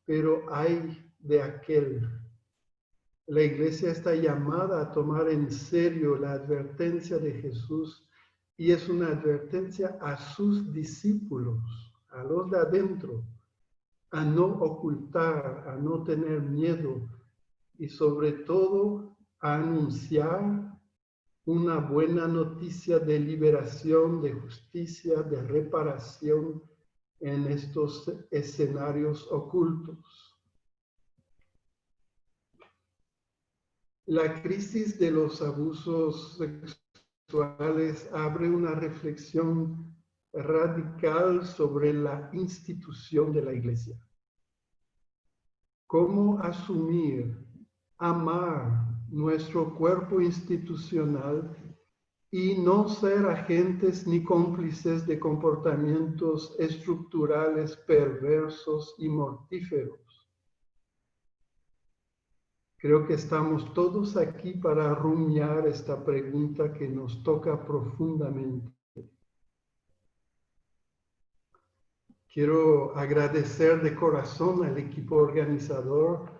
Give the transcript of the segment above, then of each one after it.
pero ay de aquel. La iglesia está llamada a tomar en serio la advertencia de Jesús y es una advertencia a sus discípulos, a los de adentro, a no ocultar, a no tener miedo y sobre todo a anunciar una buena noticia de liberación, de justicia, de reparación en estos escenarios ocultos. La crisis de los abusos sexuales abre una reflexión radical sobre la institución de la Iglesia. ¿Cómo asumir, amar nuestro cuerpo institucional y no ser agentes ni cómplices de comportamientos estructurales perversos y mortíferos? Creo que estamos todos aquí para rumiar esta pregunta que nos toca profundamente. Quiero agradecer de corazón al equipo organizador,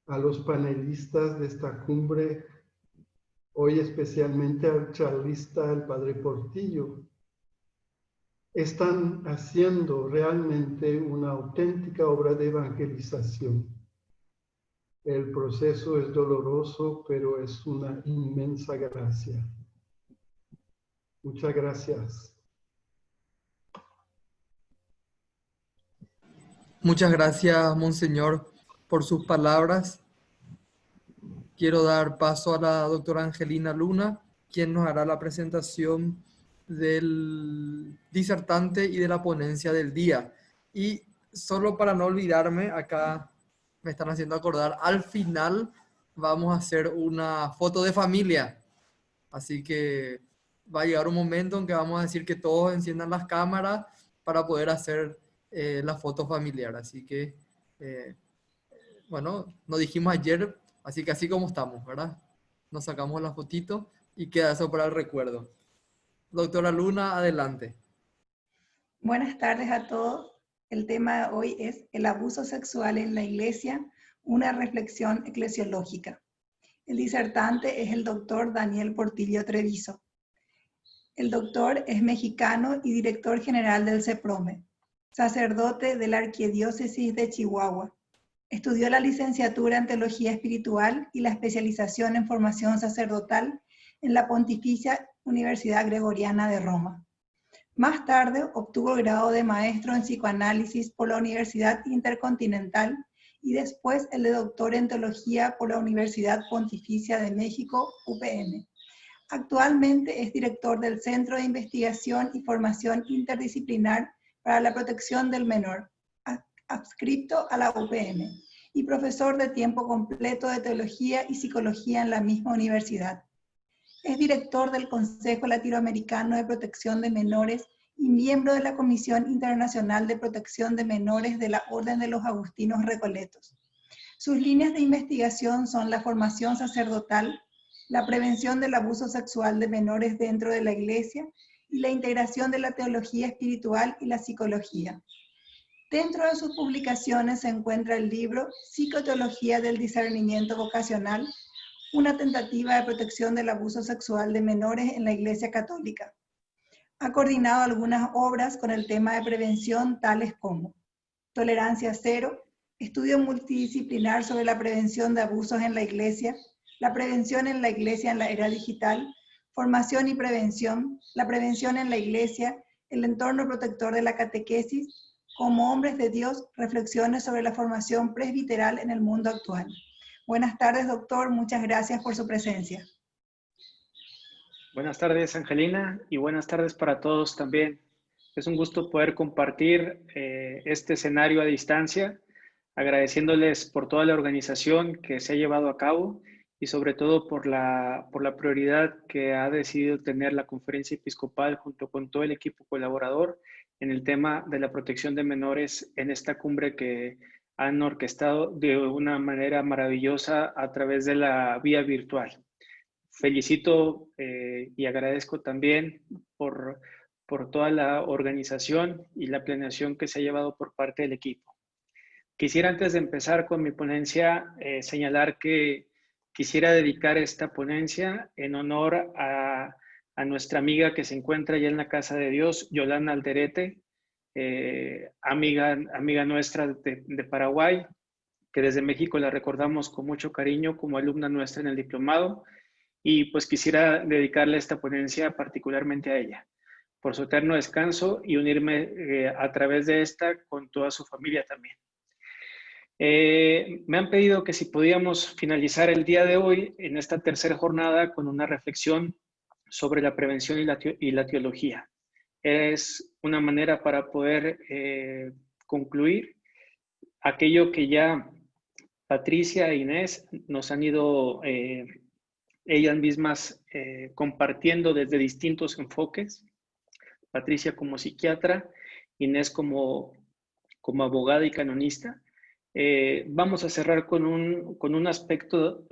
a los panelistas de esta cumbre, hoy especialmente al charlista, el Padre Portillo. Están haciendo realmente una auténtica obra de evangelización. El proceso es doloroso, pero es una inmensa gracia. Muchas gracias. Muchas gracias, Monseñor, por sus palabras. Quiero dar paso a la doctora Angelina Luna, quien nos hará la presentación del disertante y de la ponencia del día. Y solo para no olvidarme, acá me están haciendo acordar, al final vamos a hacer una foto de familia. Así que va a llegar un momento en que vamos a decir que todos enciendan las cámaras para poder hacer la foto familiar. Así que, bueno, nos dijimos ayer, así que así como estamos, ¿verdad? Nos sacamos la fotito y queda eso para el recuerdo. Doctora Luna, adelante. Buenas tardes a todos. El tema de hoy es el abuso sexual en la Iglesia, una reflexión eclesiológica. El disertante es el doctor Daniel Portillo Treviso. El doctor es mexicano y director general del CEPROME, sacerdote de la Arquidiócesis de Chihuahua. Estudió la licenciatura en Teología Espiritual y la especialización en formación sacerdotal en la Pontificia Universidad Gregoriana de Roma. Más tarde obtuvo el grado de maestro en psicoanálisis por la Universidad Intercontinental y después el de doctor en teología por la Universidad Pontificia de México, UPM. Actualmente es director del Centro de Investigación y Formación Interdisciplinar para la Protección del Menor, adscrito a la UPM, y profesor de tiempo completo de teología y psicología en la misma universidad. Es director del Consejo Latinoamericano de Protección de Menores y miembro de la Comisión Internacional de Protección de Menores de la Orden de los Agustinos Recoletos. Sus líneas de investigación son la formación sacerdotal, la prevención del abuso sexual de menores dentro de la Iglesia y la integración de la teología espiritual y la psicología. Dentro de sus publicaciones se encuentra el libro Psicoteología del Discernimiento Vocacional, una tentativa de protección del abuso sexual de menores en la Iglesia Católica. Ha coordinado algunas obras con el tema de prevención, tales como Tolerancia Cero, estudio multidisciplinar sobre la prevención de abusos en la Iglesia, la prevención en la Iglesia en la era digital, formación y prevención, la prevención en la Iglesia, el entorno protector de la catequesis, como hombres de Dios, reflexiones sobre la formación presbiteral en el mundo actual. Buenas tardes, doctor. Muchas gracias por su presencia. Buenas tardes, Angelina, y buenas tardes para todos también. Es un gusto poder compartir este escenario a distancia, agradeciéndoles por toda la organización que se ha llevado a cabo y sobre todo por la prioridad que ha decidido tener la Conferencia Episcopal junto con todo el equipo colaborador en el tema de la protección de menores en esta cumbre que han orquestado de una manera maravillosa a través de la vía virtual. Felicito y agradezco también por toda la organización y la planeación que se ha llevado por parte del equipo. Quisiera antes de empezar con mi ponencia señalar que quisiera dedicar esta ponencia en honor a nuestra amiga que se encuentra ya en la Casa de Dios, Yolanda Alderete, amiga nuestra de Paraguay, que desde México la recordamos con mucho cariño como alumna nuestra en el diplomado, y pues quisiera dedicarle esta ponencia particularmente a ella, por su eterno descanso y unirme a través de esta con toda su familia también. Me han pedido que si podíamos finalizar el día de hoy en esta tercera jornada con una reflexión sobre la prevención y la teología. Es una manera para poder concluir aquello que ya Patricia e Inés nos han ido ellas mismas compartiendo desde distintos enfoques. Patricia como psiquiatra, Inés como abogada y canonista. Vamos a cerrar con un aspecto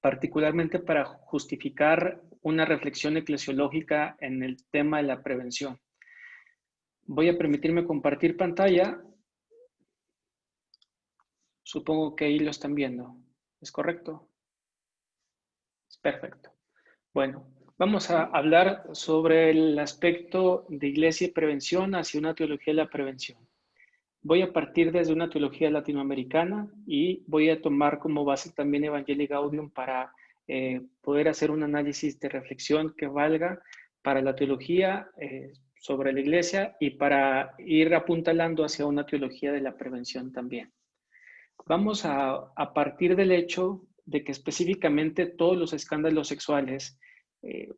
particularmente para justificar una reflexión eclesiológica en el tema de la prevención. Voy a permitirme compartir pantalla. Supongo que ahí lo están viendo. ¿Es correcto? Es perfecto. Bueno, vamos a hablar sobre el aspecto de iglesia y prevención hacia una teología de la prevención. Voy a partir desde una teología latinoamericana y voy a tomar como base también Evangelii Gaudium para poder hacer un análisis de reflexión que valga para la teología sobre la iglesia y para ir apuntalando hacia una teología de la prevención también. Vamos a partir del hecho de que específicamente todos los escándalos sexuales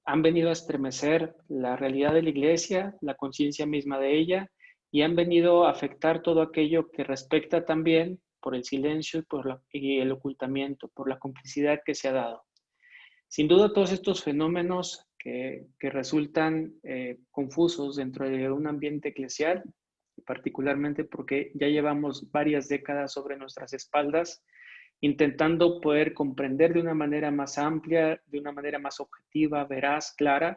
han venido a estremecer la realidad de la iglesia, la conciencia misma de ella, y han venido a afectar todo aquello que respecta también por el silencio y el ocultamiento, por la complicidad que se ha dado. Sin duda, todos estos fenómenos que resultan confusos dentro de un ambiente eclesial, particularmente porque ya llevamos varias décadas sobre nuestras espaldas, intentando poder comprender de una manera más amplia, de una manera más objetiva, veraz, clara,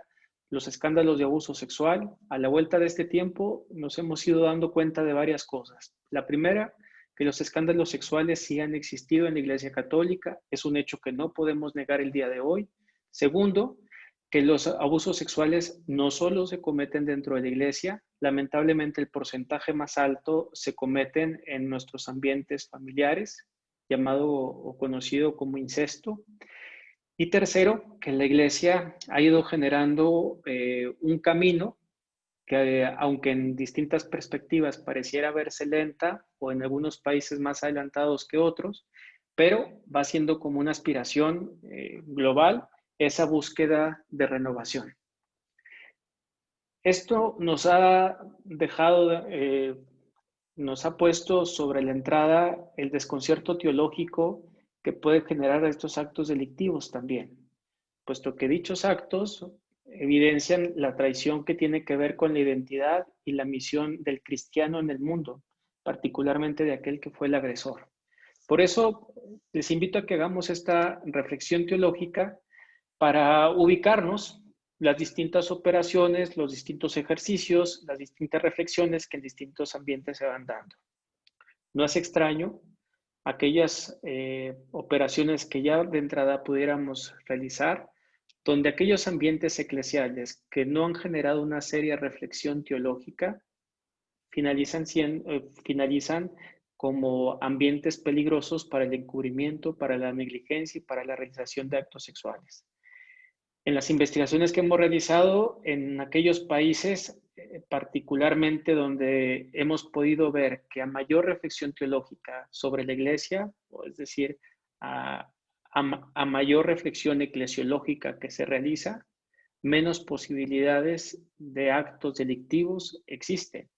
los escándalos de abuso sexual. A la vuelta de este tiempo nos hemos ido dando cuenta de varias cosas. La primera, que los escándalos sexuales sí han existido en la Iglesia Católica, es un hecho que no podemos negar el día de hoy. Segundo, que los abusos sexuales no solo se cometen dentro de la Iglesia, lamentablemente el porcentaje más alto se cometen en nuestros ambientes familiares, llamado o conocido como incesto. Y tercero, que la Iglesia ha ido generando un camino que, aunque en distintas perspectivas pareciera verse lenta o en algunos países más adelantados que otros, pero va siendo como una aspiración global esa búsqueda de renovación. Esto nos ha dejado, nos ha puesto sobre la entrada el desconcierto teológico que puede generar estos actos delictivos también, puesto que dichos actos evidencian la traición que tiene que ver con la identidad y la misión del cristiano en el mundo, particularmente de aquel que fue el agresor. Por eso les invito a que hagamos esta reflexión teológica para ubicarnos las distintas operaciones, los distintos ejercicios, las distintas reflexiones que en distintos ambientes se van dando. No es extraño aquellas operaciones que ya de entrada pudiéramos realizar, donde aquellos ambientes eclesiales que no han generado una seria reflexión teológica finalizan como ambientes peligrosos para el encubrimiento, para la negligencia y para la realización de actos sexuales. En las investigaciones que hemos realizado en aquellos países, particularmente donde hemos podido ver que a mayor reflexión teológica sobre la iglesia, es decir, a mayor reflexión eclesiológica que se realiza, menos posibilidades de actos delictivos existen.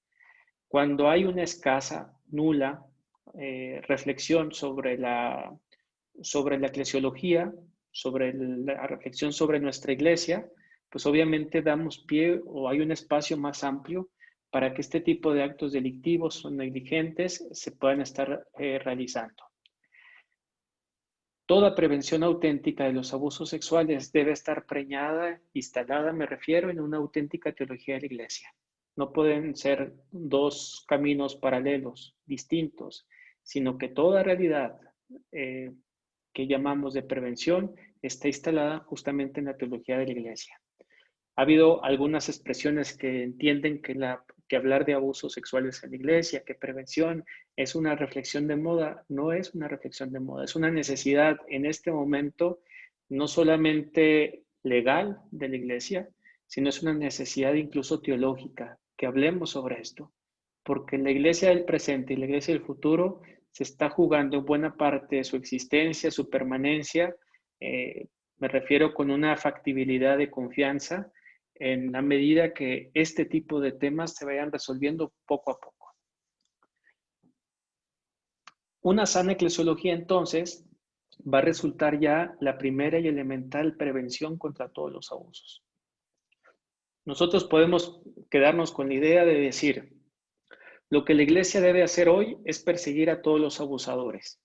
Cuando hay una escasa, nula reflexión sobre la eclesiología, sobre la reflexión sobre nuestra iglesia, pues obviamente damos pie o hay un espacio más amplio para que este tipo de actos delictivos o negligentes se puedan estar realizando. Toda prevención auténtica de los abusos sexuales debe estar preñada, instalada, me refiero, en una auténtica teología de la iglesia. No pueden ser dos caminos paralelos, distintos, sino que toda realidad que llamamos de prevención está instalada justamente en la teología de la Iglesia. Ha habido algunas expresiones que entienden que hablar de abusos sexuales en la Iglesia, que prevención es una reflexión de moda. No es una reflexión de moda, es una necesidad en este momento, no solamente legal de la Iglesia, sino es una necesidad incluso teológica, que hablemos sobre esto. Porque en la Iglesia del presente y la Iglesia del futuro se está jugando buena parte de su existencia, su permanencia, me refiero con una factibilidad de confianza, en la medida que este tipo de temas se vayan resolviendo poco a poco. Una sana eclesiología, entonces, va a resultar ya la primera y elemental prevención contra todos los abusos. Nosotros podemos quedarnos con la idea de decir, lo que la Iglesia debe hacer hoy es perseguir a todos los abusadores.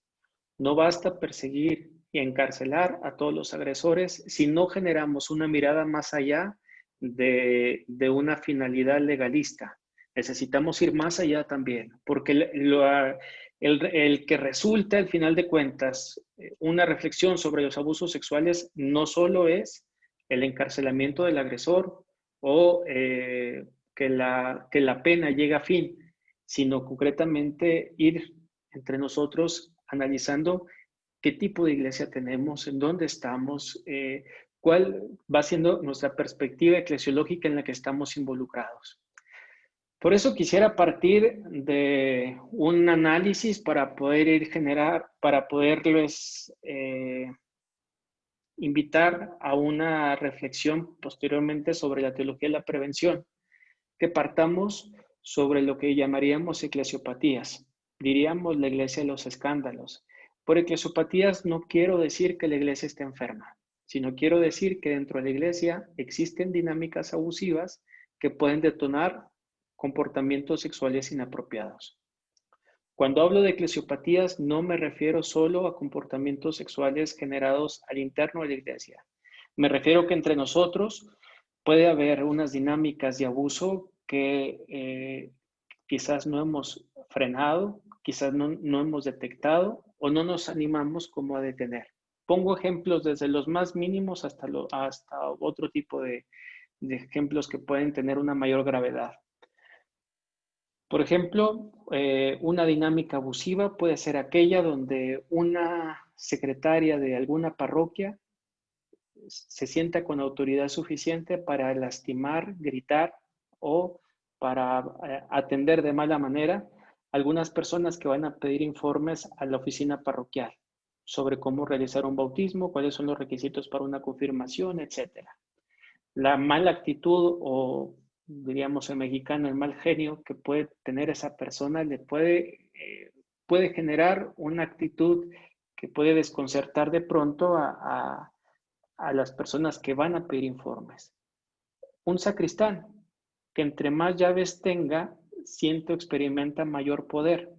No basta perseguir y encarcelar a todos los agresores si no generamos una mirada más allá de una finalidad legalista. Necesitamos ir más allá también, porque el que resulta, al final de cuentas, una reflexión sobre los abusos sexuales no solo es el encarcelamiento del agresor o que la pena llegue a fin, sino concretamente ir entre nosotros analizando qué tipo de iglesia tenemos, en dónde estamos, cuál va siendo nuestra perspectiva eclesiológica en la que estamos involucrados. Por eso quisiera partir de un análisis para poder para poderles invitar a una reflexión posteriormente sobre la teología de la prevención, que partamos sobre lo que llamaríamos eclesiopatías. Diríamos la iglesia de los escándalos. Por eclesiopatías no quiero decir que la iglesia esté enferma, sino quiero decir que dentro de la iglesia existen dinámicas abusivas que pueden detonar comportamientos sexuales inapropiados. Cuando hablo de eclesiopatías no me refiero solo a comportamientos sexuales generados al interno de la iglesia. Me refiero que entre nosotros puede haber unas dinámicas de abuso que quizás no hemos frenado, quizás no hemos detectado o no nos animamos como a detener. Pongo ejemplos desde los más mínimos hasta otro tipo de ejemplos que pueden tener una mayor gravedad. Por ejemplo, una dinámica abusiva puede ser aquella donde una secretaria de alguna parroquia se sienta con autoridad suficiente para lastimar, gritar o para atender de mala manera a algunas personas que van a pedir informes a la oficina parroquial sobre cómo realizar un bautismo, cuáles son los requisitos para una confirmación, etc. La mala actitud o diríamos en mexicano el mal genio que puede tener esa persona le puede generar una actitud que puede desconcertar de pronto a las personas que van a pedir informes. Un sacristán que entre más llaves tenga, experimenta mayor poder.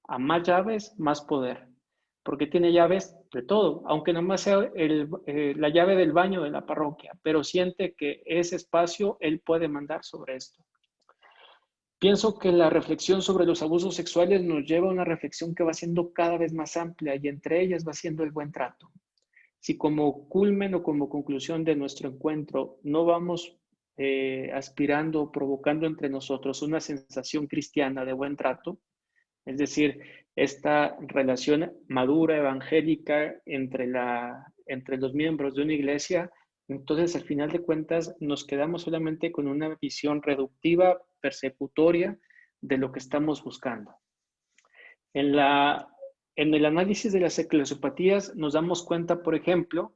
A más llaves, más poder. Porque tiene llaves de todo, aunque nomás sea la llave del baño de la parroquia, pero siente que ese espacio él puede mandar sobre esto. Pienso que la reflexión sobre los abusos sexuales nos lleva a una reflexión que va siendo cada vez más amplia y entre ellas va siendo el buen trato. Si como culmen o como conclusión de nuestro encuentro no vamos aspirando o provocando entre nosotros una sensación cristiana de buen trato, es decir, esta relación madura, evangélica entre los miembros de una iglesia, entonces al final de cuentas nos quedamos solamente con una visión reductiva, persecutoria de lo que estamos buscando. En el análisis de las eclesiopatías nos damos cuenta, por ejemplo,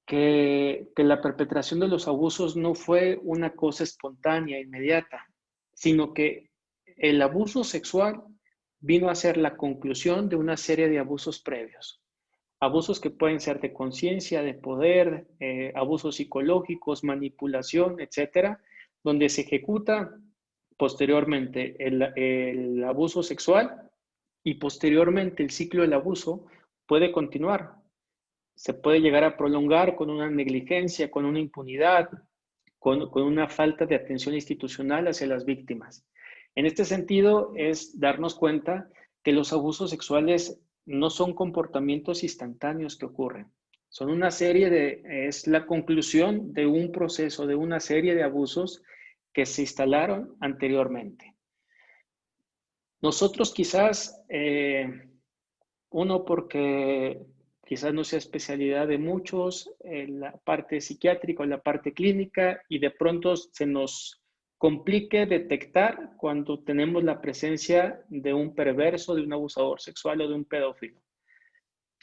que la perpetración de los abusos no fue una cosa espontánea, inmediata, sino que el abuso sexual vino a ser la conclusión de una serie de abusos previos. Abusos que pueden ser de conciencia, de poder, abusos psicológicos, manipulación, etcétera, donde se ejecuta posteriormente el abuso sexual y posteriormente el ciclo del abuso puede continuar. Se puede llegar a prolongar con una negligencia, con una impunidad, con una falta de atención institucional hacia las víctimas. En este sentido, es darnos cuenta que los abusos sexuales no son comportamientos instantáneos que ocurren. Son una serie es la conclusión de un proceso, de una serie de abusos que se instalaron anteriormente. Nosotros quizás, uno porque quizás no sea especialidad de muchos, en la parte psiquiátrica o en la parte clínica, y de pronto se nos complique detectar cuando tenemos la presencia de un perverso, de un abusador sexual o de un pedófilo.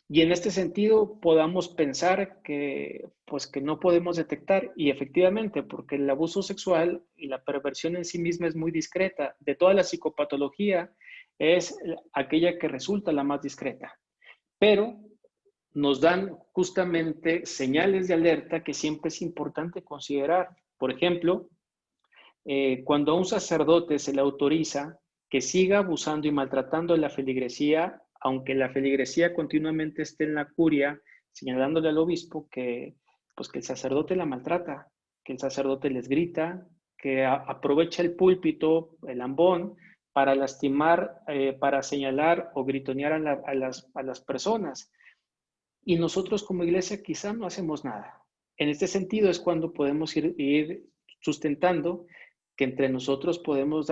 Y en este sentido podamos pensar que, pues, que no podemos detectar, y efectivamente, porque el abuso sexual y la perversión en sí misma es muy discreta. De toda la psicopatología es aquella que resulta la más discreta. Pero nos dan justamente señales de alerta que siempre es importante considerar. Por ejemplo, cuando a un sacerdote se le autoriza que siga abusando y maltratando de la feligresía, aunque la feligresía continuamente esté en la curia, señalándole al obispo que, pues, que el sacerdote la maltrata, que el sacerdote les grita, que aprovecha el púlpito, el ambón, para lastimar, para señalar o gritonear a las personas. Y nosotros como iglesia quizá no hacemos nada. En este sentido es cuando podemos ir sustentando que entre nosotros podemos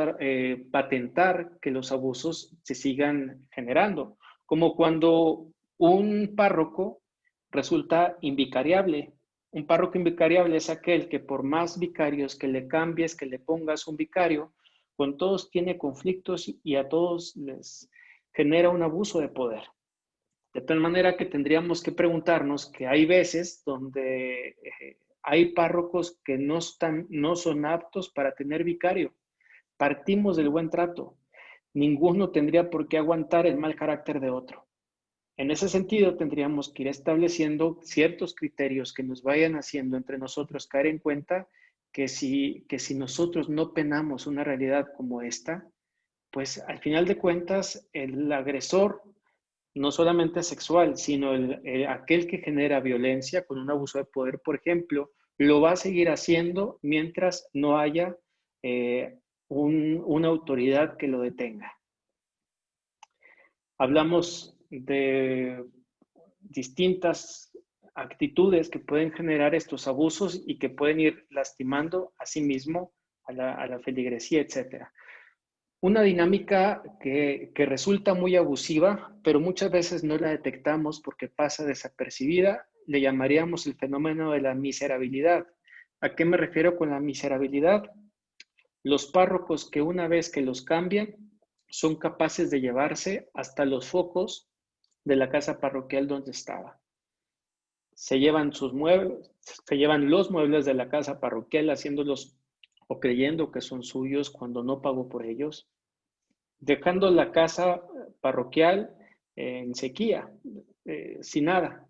patentar que los abusos se sigan generando, como cuando un párroco resulta invicariable. Un párroco invicariable es aquel que por más vicarios que le cambies, que le pongas un vicario, con todos tiene conflictos y a todos les genera un abuso de poder. De tal manera que tendríamos que preguntarnos que hay veces donde hay párrocos que no son aptos para tener vicario. Partimos del buen trato. Ninguno tendría por qué aguantar el mal carácter de otro. En ese sentido, tendríamos que ir estableciendo ciertos criterios que nos vayan haciendo entre nosotros caer en cuenta que si nosotros no penamos una realidad como esta, pues al final de cuentas el agresor, no solamente sexual, sino aquel que genera violencia con un abuso de poder, por ejemplo, lo va a seguir haciendo mientras no haya una autoridad que lo detenga. Hablamos de distintas actitudes que pueden generar estos abusos y que pueden ir lastimando a sí mismo, a la feligresía, etcétera. Una dinámica que resulta muy abusiva, pero muchas veces no la detectamos porque pasa desapercibida, le llamaríamos el fenómeno de la miserabilidad. ¿A qué me refiero con la miserabilidad? Los párrocos que una vez que los cambian, son capaces de llevarse hasta los focos de la casa parroquial donde estaba. Se llevan sus muebles, se llevan los muebles de la casa parroquial haciéndolos o creyendo que son suyos cuando no pagó por ellos, dejando la casa parroquial en sequía, sin nada.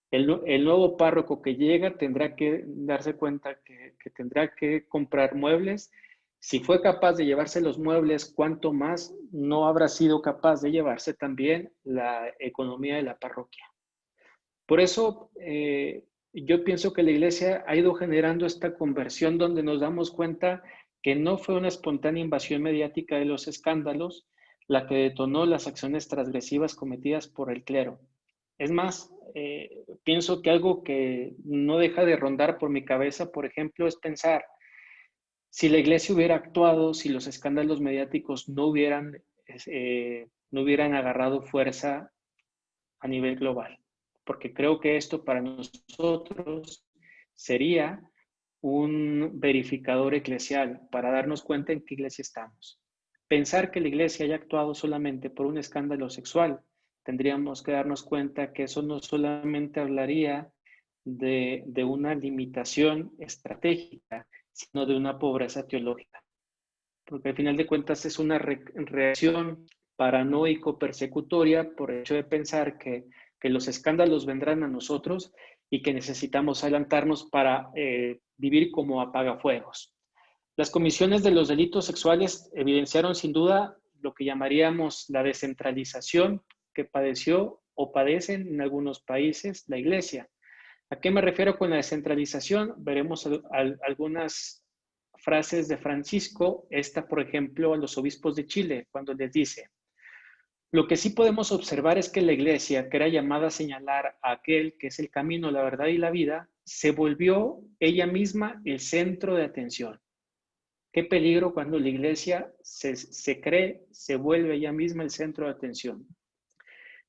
El nuevo párroco que llega tendrá que darse cuenta que tendrá que comprar muebles. Si fue capaz de llevarse los muebles, ¿cuánto más no habrá sido capaz de llevarse también la economía de la parroquia? Por eso, yo pienso que la iglesia ha ido generando esta conversión donde nos damos cuenta que no fue una espontánea invasión mediática de los escándalos la que detonó las acciones transgresivas cometidas por el clero. Es más, pienso que algo que no deja de rondar por mi cabeza, por ejemplo, es pensar, si la iglesia hubiera actuado, si los escándalos mediáticos no hubieran agarrado fuerza a nivel global. Porque creo que esto para nosotros sería un verificador eclesial para darnos cuenta en qué iglesia estamos. Pensar que la iglesia haya actuado solamente por un escándalo sexual, tendríamos que darnos cuenta que eso no solamente hablaría de una limitación estratégica, sino de una pobreza teológica. Porque al final de cuentas es una reacción paranoico-persecutoria por el hecho de pensar que los escándalos vendrán a nosotros y que necesitamos adelantarnos para vivir como apagafuegos. Las comisiones de los delitos sexuales evidenciaron sin duda lo que llamaríamos la descentralización que padeció o padecen en algunos países la Iglesia. ¿A qué me refiero con la descentralización? Veremos algunas frases de Francisco, esta por ejemplo a los obispos de Chile, cuando les dice: lo que sí podemos observar es que la Iglesia, que era llamada a señalar a aquel que es el camino, la verdad y la vida, se volvió ella misma el centro de atención. Qué peligro cuando la Iglesia se vuelve ella misma el centro de atención.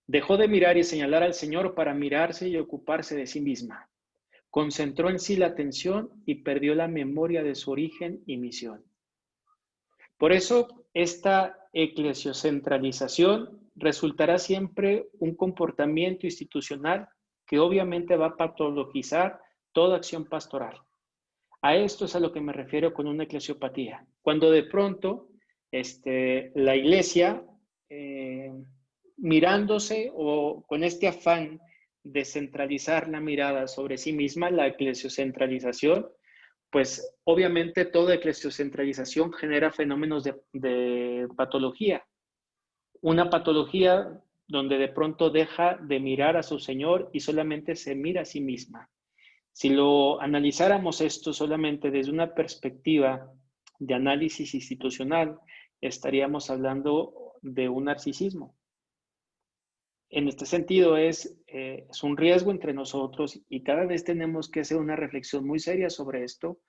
Dejó de mirar y señalar al Señor para mirarse y ocuparse de sí misma. Concentró en sí la atención y perdió la memoria de su origen y misión. Por eso, esta eclesiocentralización resultará siempre un comportamiento institucional que obviamente va a patologizar toda acción pastoral. A esto es a lo que me refiero con una eclesiopatía. Cuando de pronto la Iglesia, mirándose o con este afán de centralizar la mirada sobre sí misma, la eclesiocentralización, pues obviamente toda eclesiocentralización genera fenómenos de patología. Una patología donde de pronto deja de mirar a su Señor y solamente se mira a sí misma. Si lo analizáramos esto solamente desde una perspectiva de análisis institucional, estaríamos hablando de un narcisismo. En este sentido es un riesgo entre nosotros y cada vez tenemos que hacer una reflexión muy seria sobre esto,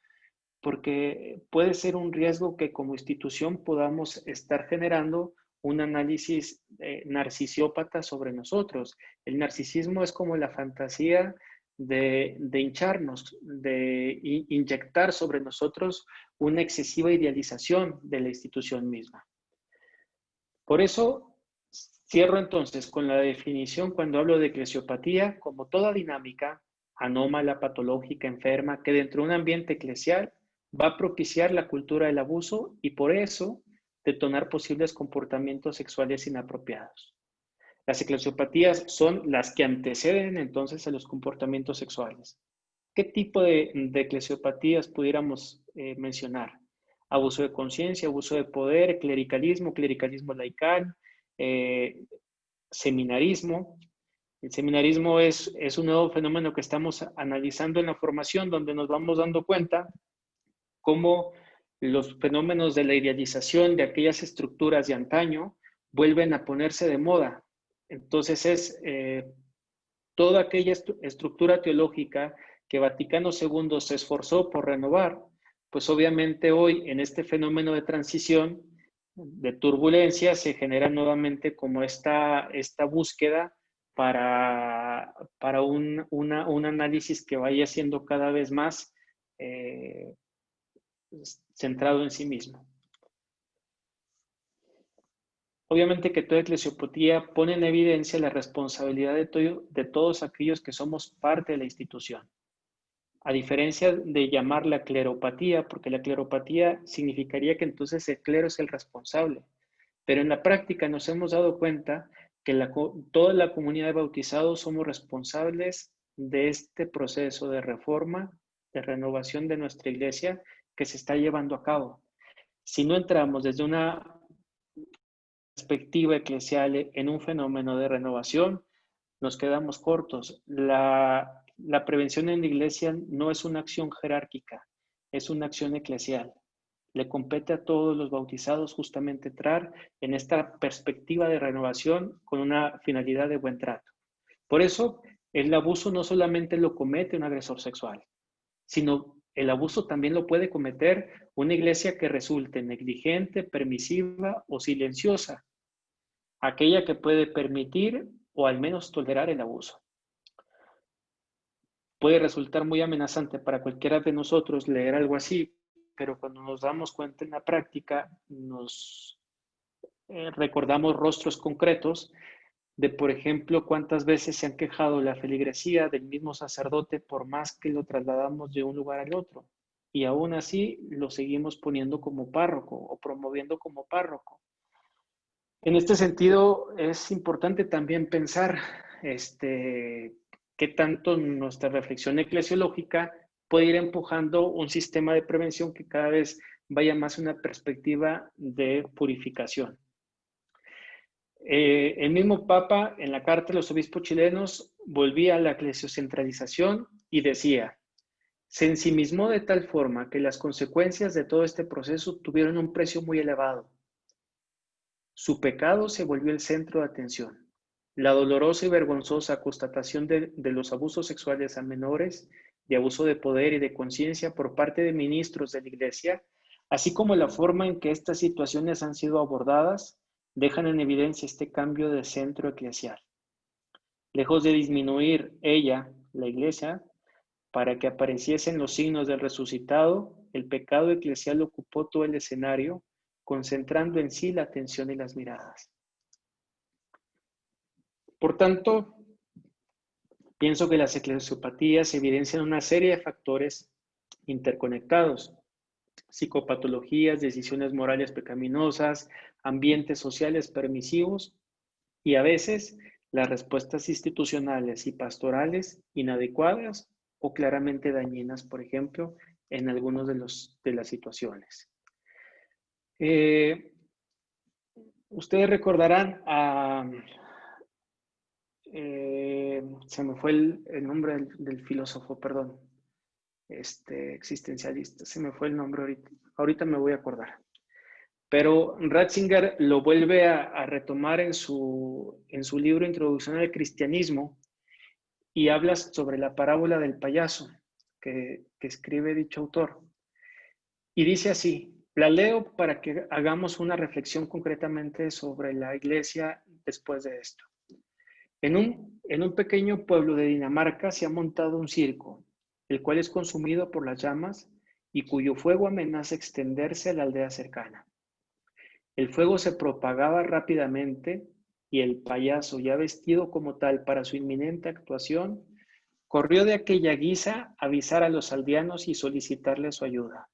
porque puede ser un riesgo que como institución podamos estar generando un análisis narcisópata sobre nosotros. El narcisismo es como la fantasía de hincharnos, de inyectar sobre nosotros una excesiva idealización de la institución misma. Por eso, cierro entonces con la definición cuando hablo de eclesiopatía como toda dinámica anómala, patológica, enferma, que dentro de un ambiente eclesial va a propiciar la cultura del abuso y por eso detonar posibles comportamientos sexuales inapropiados. Las eclesiopatías son las que anteceden entonces a los comportamientos sexuales. ¿Qué tipo de eclesiopatías pudiéramos mencionar? Abuso de conciencia, abuso de poder, clericalismo laical, seminarismo. El seminarismo es un nuevo fenómeno que estamos analizando en la formación, donde nos vamos dando cuenta cómo los fenómenos de la idealización de aquellas estructuras de antaño vuelven a ponerse de moda. Entonces es toda aquella estructura teológica que Vaticano II se esforzó por renovar, pues obviamente hoy en este fenómeno de transición, de turbulencia, se genera nuevamente como esta búsqueda para un análisis que vaya siendo cada vez más centrado en sí mismo. Obviamente que toda eclesiopatía pone en evidencia la responsabilidad de todos aquellos que somos parte de la institución. A diferencia de llamarla cleropatía, porque la cleropatía significaría que entonces el clero es el responsable. Pero en la práctica nos hemos dado cuenta que toda la comunidad de bautizados somos responsables de este proceso de reforma, de renovación de nuestra iglesia que se está llevando a cabo. Si no entramos desde una perspectiva eclesial en un fenómeno de renovación, nos quedamos cortos. La prevención en la iglesia no es una acción jerárquica, es una acción eclesial. Le compete a todos los bautizados justamente entrar en esta perspectiva de renovación con una finalidad de buen trato. Por eso, el abuso no solamente lo comete un agresor sexual, sino el abuso también lo puede cometer una iglesia que resulte negligente, permisiva o silenciosa, aquella que puede permitir o al menos tolerar el abuso. Puede resultar muy amenazante para cualquiera de nosotros leer algo así, pero cuando nos damos cuenta en la práctica, nos recordamos rostros concretos de, por ejemplo, cuántas veces se han quejado la feligresía del mismo sacerdote por más que lo trasladamos de un lugar al otro. Y aún así lo seguimos poniendo como párroco o promoviendo como párroco. En este sentido, es importante también pensar qué tanto nuestra reflexión eclesiológica puede ir empujando un sistema de prevención que cada vez vaya más a una perspectiva de purificación. El mismo Papa, en la carta de los obispos chilenos, volvía a la eclesiocentralización y decía: se ensimismó de tal forma que las consecuencias de todo este proceso tuvieron un precio muy elevado. Su pecado se volvió el centro de atención. La dolorosa y vergonzosa constatación de los abusos sexuales a menores, de abuso de poder y de conciencia por parte de ministros de la Iglesia, así como la forma en que estas situaciones han sido abordadas, dejan en evidencia este cambio de centro eclesial. Lejos de disminuir ella, la Iglesia, para que apareciesen los signos del resucitado, el pecado eclesial ocupó todo el escenario, concentrando en sí la atención y las miradas. Por tanto, pienso que las eclesiopatías evidencian una serie de factores interconectados: psicopatologías, decisiones morales pecaminosas, ambientes sociales permisivos y a veces las respuestas institucionales y pastorales inadecuadas o claramente dañinas, por ejemplo, en algunas de las situaciones. Ustedes recordarán se me fue el nombre del filósofo, perdón, existencialista, se me fue el nombre ahorita me voy a acordar. Pero Ratzinger lo vuelve a retomar en su libro Introducción al Cristianismo y habla sobre la parábola del payaso que escribe dicho autor. Y dice así, la leo para que hagamos una reflexión concretamente sobre la Iglesia después de esto. En un pequeño pueblo de Dinamarca se ha montado un circo, el cual es consumido por las llamas y cuyo fuego amenaza extenderse a la aldea cercana. El fuego se propagaba rápidamente y el payaso, ya vestido como tal para su inminente actuación, corrió de aquella guisa a avisar a los aldeanos y solicitarle su ayuda.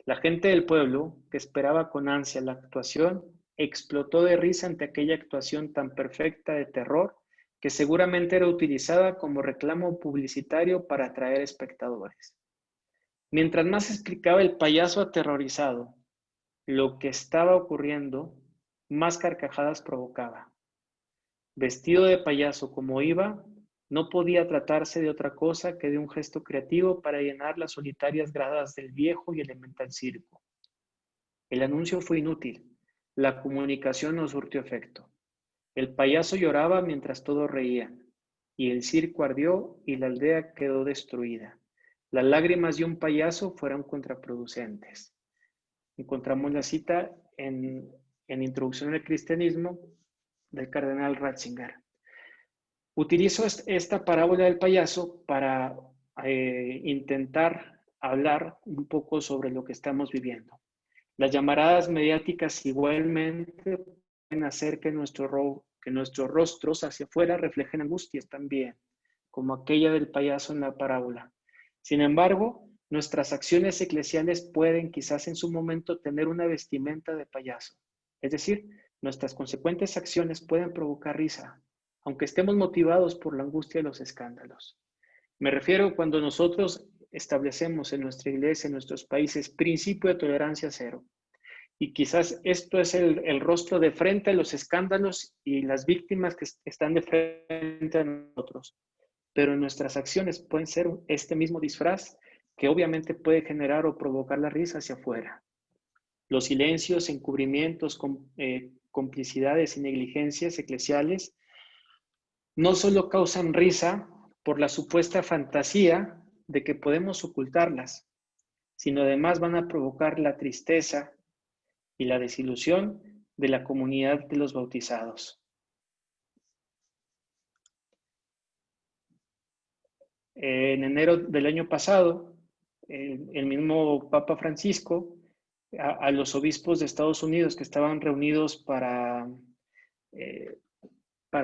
La gente del pueblo, que esperaba con ansia la actuación, explotó de risa ante aquella actuación tan perfecta de terror que seguramente era utilizada como reclamo publicitario para atraer espectadores. Mientras más explicaba el payaso aterrorizado lo que estaba ocurriendo, más carcajadas provocaba. Vestido de payaso como iba, no podía tratarse de otra cosa que de un gesto creativo para llenar las solitarias gradas del viejo y elemental circo. El anuncio fue inútil, la comunicación no surtió efecto. El payaso lloraba mientras todos reían, y el circo ardió y la aldea quedó destruida. Las lágrimas de un payaso fueron contraproducentes. Encontramos la cita en Introducción al Cristianismo del cardenal Ratzinger. Utilizo esta parábola del payaso para intentar hablar un poco sobre lo que estamos viviendo. Las llamaradas mediáticas igualmente pueden hacer que nuestros rostros hacia afuera reflejen angustias también, como aquella del payaso en la parábola. Sin embargo, nuestras acciones eclesiales pueden quizás en su momento tener una vestimenta de payaso. Es decir, nuestras consecuentes acciones pueden provocar risa, aunque estemos motivados por la angustia de los escándalos. Me refiero cuando nosotros establecemos en nuestra iglesia, en nuestros países, principio de tolerancia cero. Y quizás esto es el rostro de frente a los escándalos y las víctimas que están de frente a nosotros. Pero nuestras acciones pueden ser este mismo disfraz que obviamente puede generar o provocar la risa hacia afuera. Los silencios, encubrimientos, complicidades y negligencias eclesiales no solo causan risa por la supuesta fantasía de que podemos ocultarlas, sino además van a provocar la tristeza y la desilusión de la comunidad de los bautizados. En enero del año pasado, el mismo Papa Francisco, a los obispos de Estados Unidos que estaban reunidos para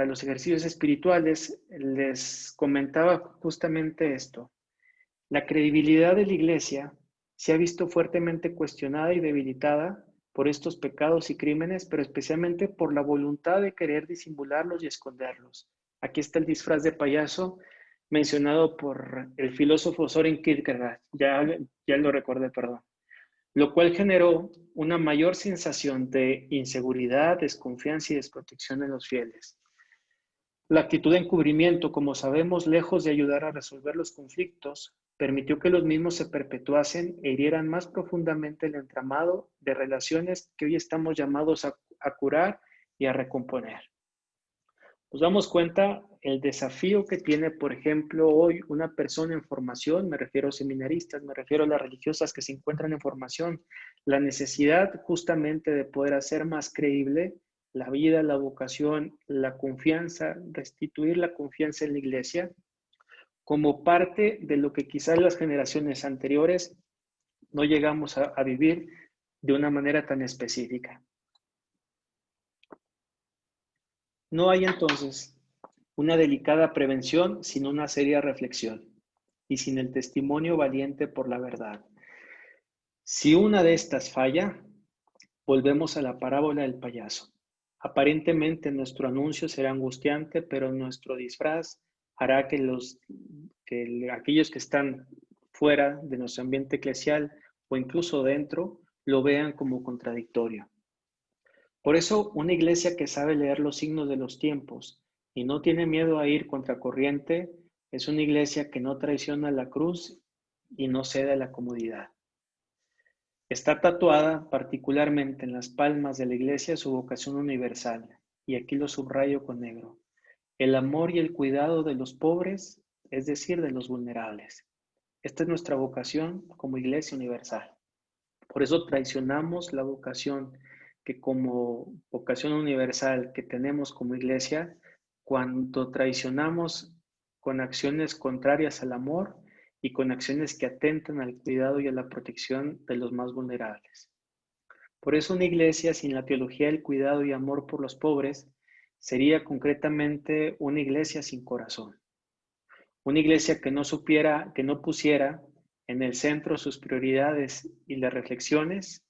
los ejercicios espirituales, les comentaba justamente esto. La credibilidad de la Iglesia se ha visto fuertemente cuestionada y debilitada por estos pecados y crímenes, pero especialmente por la voluntad de querer disimularlos y esconderlos. Aquí está el disfraz de payaso mencionado por el filósofo Søren Kierkegaard, ya lo recordé, perdón. lo cual generó una mayor sensación de inseguridad, desconfianza y desprotección en los fieles. La actitud de encubrimiento, como sabemos, lejos de ayudar a resolver los conflictos, permitió que los mismos se perpetuasen e hirieran más profundamente el entramado de relaciones que hoy estamos llamados a curar y a recomponer. Nos damos cuenta el desafío que tiene, por ejemplo, hoy una persona en formación, me refiero a seminaristas, me refiero a las religiosas que se encuentran en formación, la necesidad justamente de poder hacer más creíble la vida, la vocación, la confianza, restituir la confianza en la iglesia como parte de lo que quizás las generaciones anteriores no llegamos a vivir de una manera tan específica. No hay entonces una delicada prevención sin una seria reflexión y sin el testimonio valiente por la verdad. Si una de estas falla, volvemos a la parábola del payaso. Aparentemente nuestro anuncio será angustiante, pero nuestro disfraz hará que aquellos que están fuera de nuestro ambiente eclesial o incluso dentro lo vean como contradictorio. Por eso, una iglesia que sabe leer los signos de los tiempos y no tiene miedo a ir contracorriente es una iglesia que no traiciona la cruz y no cede a la comodidad. Está tatuada particularmente en las palmas de la iglesia su vocación universal, y aquí lo subrayo con negro: el amor y el cuidado de los pobres, es decir, de los vulnerables. Esta es nuestra vocación como iglesia universal. Por eso traicionamos la vocación que como vocación universal que tenemos como iglesia, cuando traicionamos con acciones contrarias al amor y con acciones que atentan al cuidado y a la protección de los más vulnerables. Por eso una iglesia sin la teología del cuidado y amor por los pobres sería concretamente una iglesia sin corazón. Una iglesia que no pusiera en el centro sus prioridades y las reflexiones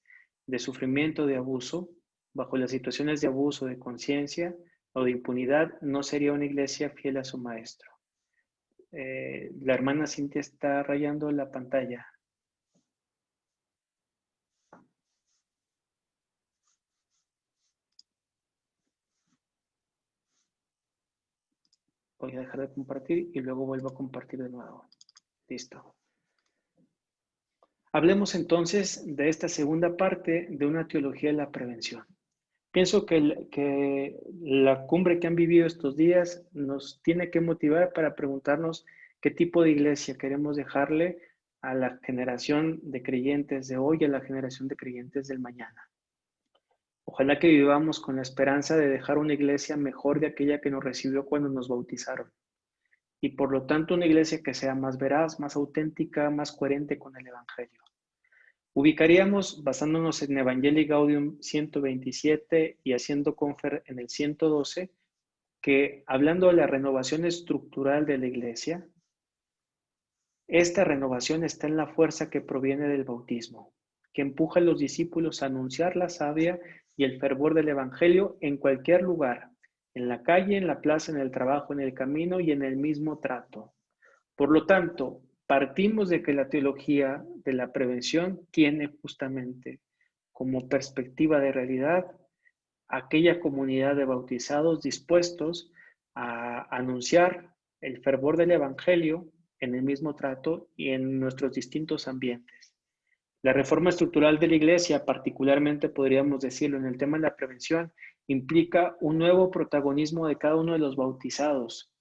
de sufrimiento, de abuso, bajo las situaciones de abuso de conciencia o de impunidad, no sería una iglesia fiel a su maestro. La hermana Cintia está rayando la pantalla. Voy a dejar de compartir y luego vuelvo a compartir de nuevo. Listo. Hablemos entonces de esta segunda parte de una teología de la prevención. Pienso que la cumbre que han vivido estos días nos tiene que motivar para preguntarnos qué tipo de iglesia queremos dejarle a la generación de creyentes de hoy y a la generación de creyentes del mañana. Ojalá que vivamos con la esperanza de dejar una iglesia mejor de aquella que nos recibió cuando nos bautizaron. Y por lo tanto una iglesia que sea más veraz, más auténtica, más coherente con el Evangelio. Ubicaríamos, basándonos en Evangelii Gaudium 127 y haciendo confer en el 112, que hablando de la renovación estructural de la iglesia, esta renovación está en la fuerza que proviene del bautismo, que empuja a los discípulos a anunciar la savia y el fervor del Evangelio en cualquier lugar, en la calle, en la plaza, en el trabajo, en el camino y en el mismo trato. Por lo tanto, partimos de que la teología de la prevención tiene justamente como perspectiva de realidad aquella comunidad de bautizados dispuestos a anunciar el fervor del Evangelio en el mismo trato y en nuestros distintos ambientes. La reforma estructural de la iglesia, particularmente podríamos decirlo en el tema de la prevención, implica un nuevo protagonismo de cada uno de los bautizados,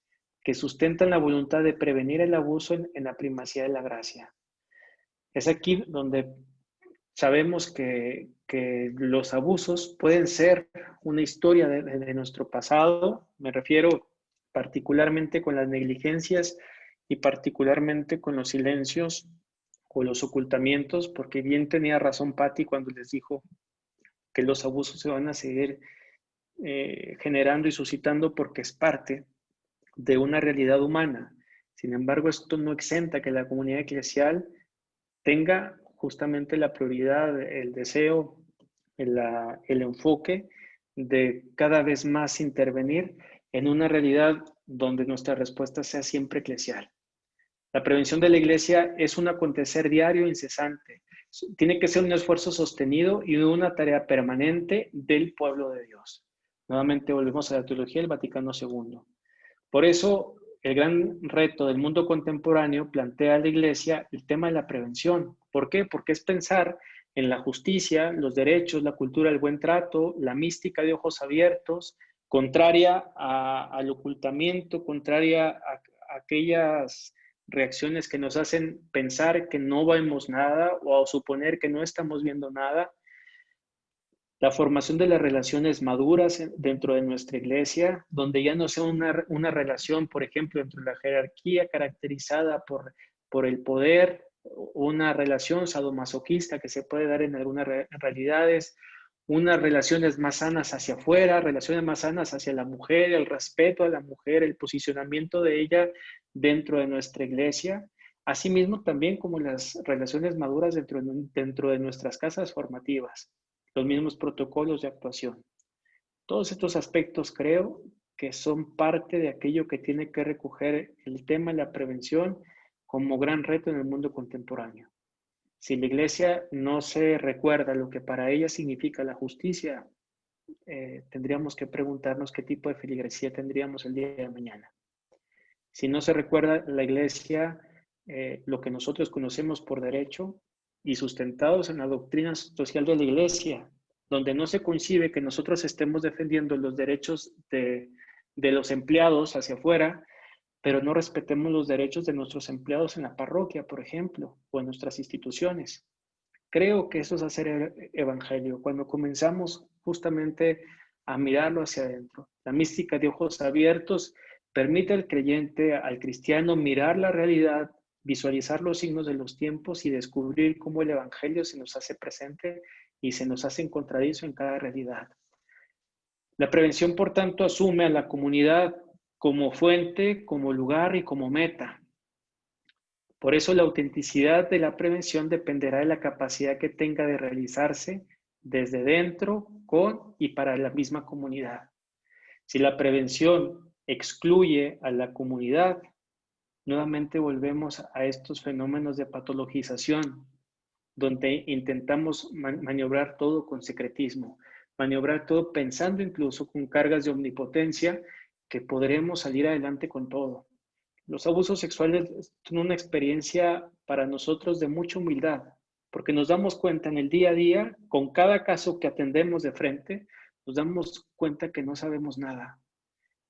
que sustentan la voluntad de prevenir el abuso en la primacía de la gracia. Es aquí donde sabemos que los abusos pueden ser una historia de nuestro pasado. Me refiero particularmente con las negligencias y particularmente con los silencios o los ocultamientos, porque bien tenía razón Patti cuando les dijo que los abusos se van a seguir generando y suscitando porque es parte de una realidad humana. Sin embargo, esto no exenta que la comunidad eclesial tenga justamente la prioridad, el deseo, el enfoque de cada vez más intervenir en una realidad donde nuestra respuesta sea siempre eclesial. La prevención de la iglesia es un acontecer diario incesante Tiene que ser un esfuerzo sostenido y una tarea permanente del pueblo de Dios. Nuevamente volvemos a la teología del Vaticano II. Por eso, el gran reto del mundo contemporáneo plantea a la Iglesia el tema de la prevención. ¿Por qué? Porque es pensar en la justicia, los derechos, la cultura del buen trato, la mística de ojos abiertos, contraria al ocultamiento, contraria a aquellas reacciones que nos hacen pensar que no vemos nada o a suponer que no estamos viendo nada. La formación de las relaciones maduras dentro de nuestra iglesia, donde ya no sea una relación, por ejemplo, entre la jerarquía caracterizada por el poder, una relación sadomasoquista que se puede dar en algunas realidades, unas relaciones más sanas hacia afuera, relaciones más sanas hacia la mujer, el respeto a la mujer, el posicionamiento de ella dentro de nuestra iglesia, asimismo también como las relaciones maduras dentro de nuestras casas formativas, los mismos protocolos de actuación. Todos estos aspectos creo que son parte de aquello que tiene que recoger el tema de la prevención como gran reto en el mundo contemporáneo. Si la iglesia no se recuerda lo que para ella significa la justicia, tendríamos que preguntarnos qué tipo de feligresía tendríamos el día de mañana. Si no se recuerda la iglesia lo que nosotros conocemos por derecho y sustentados en la doctrina social de la iglesia, donde no se concibe que nosotros estemos defendiendo los derechos de los empleados hacia afuera, pero no respetemos los derechos de nuestros empleados en la parroquia, por ejemplo, o en nuestras instituciones. Creo que eso es hacer evangelio, cuando comenzamos justamente a mirarlo hacia adentro. La mística de ojos abiertos permite al creyente, al cristiano, mirar la realidad, visualizar los signos de los tiempos y descubrir cómo el evangelio se nos hace presente y se nos hace encontradizo en cada realidad. La prevención, por tanto, asume a la comunidad como fuente, como lugar y como meta. Por eso la autenticidad de la prevención dependerá de la capacidad que tenga de realizarse desde dentro, con y para la misma comunidad. Si la prevención excluye a la comunidad, nuevamente volvemos a estos fenómenos de patologización, donde intentamos maniobrar todo con secretismo, maniobrar todo pensando incluso con cargas de omnipotencia que podremos salir adelante con todo. Los abusos sexuales son una experiencia para nosotros de mucha humildad, porque nos damos cuenta en el día a día, con cada caso que atendemos de frente, nos damos cuenta que no sabemos nada,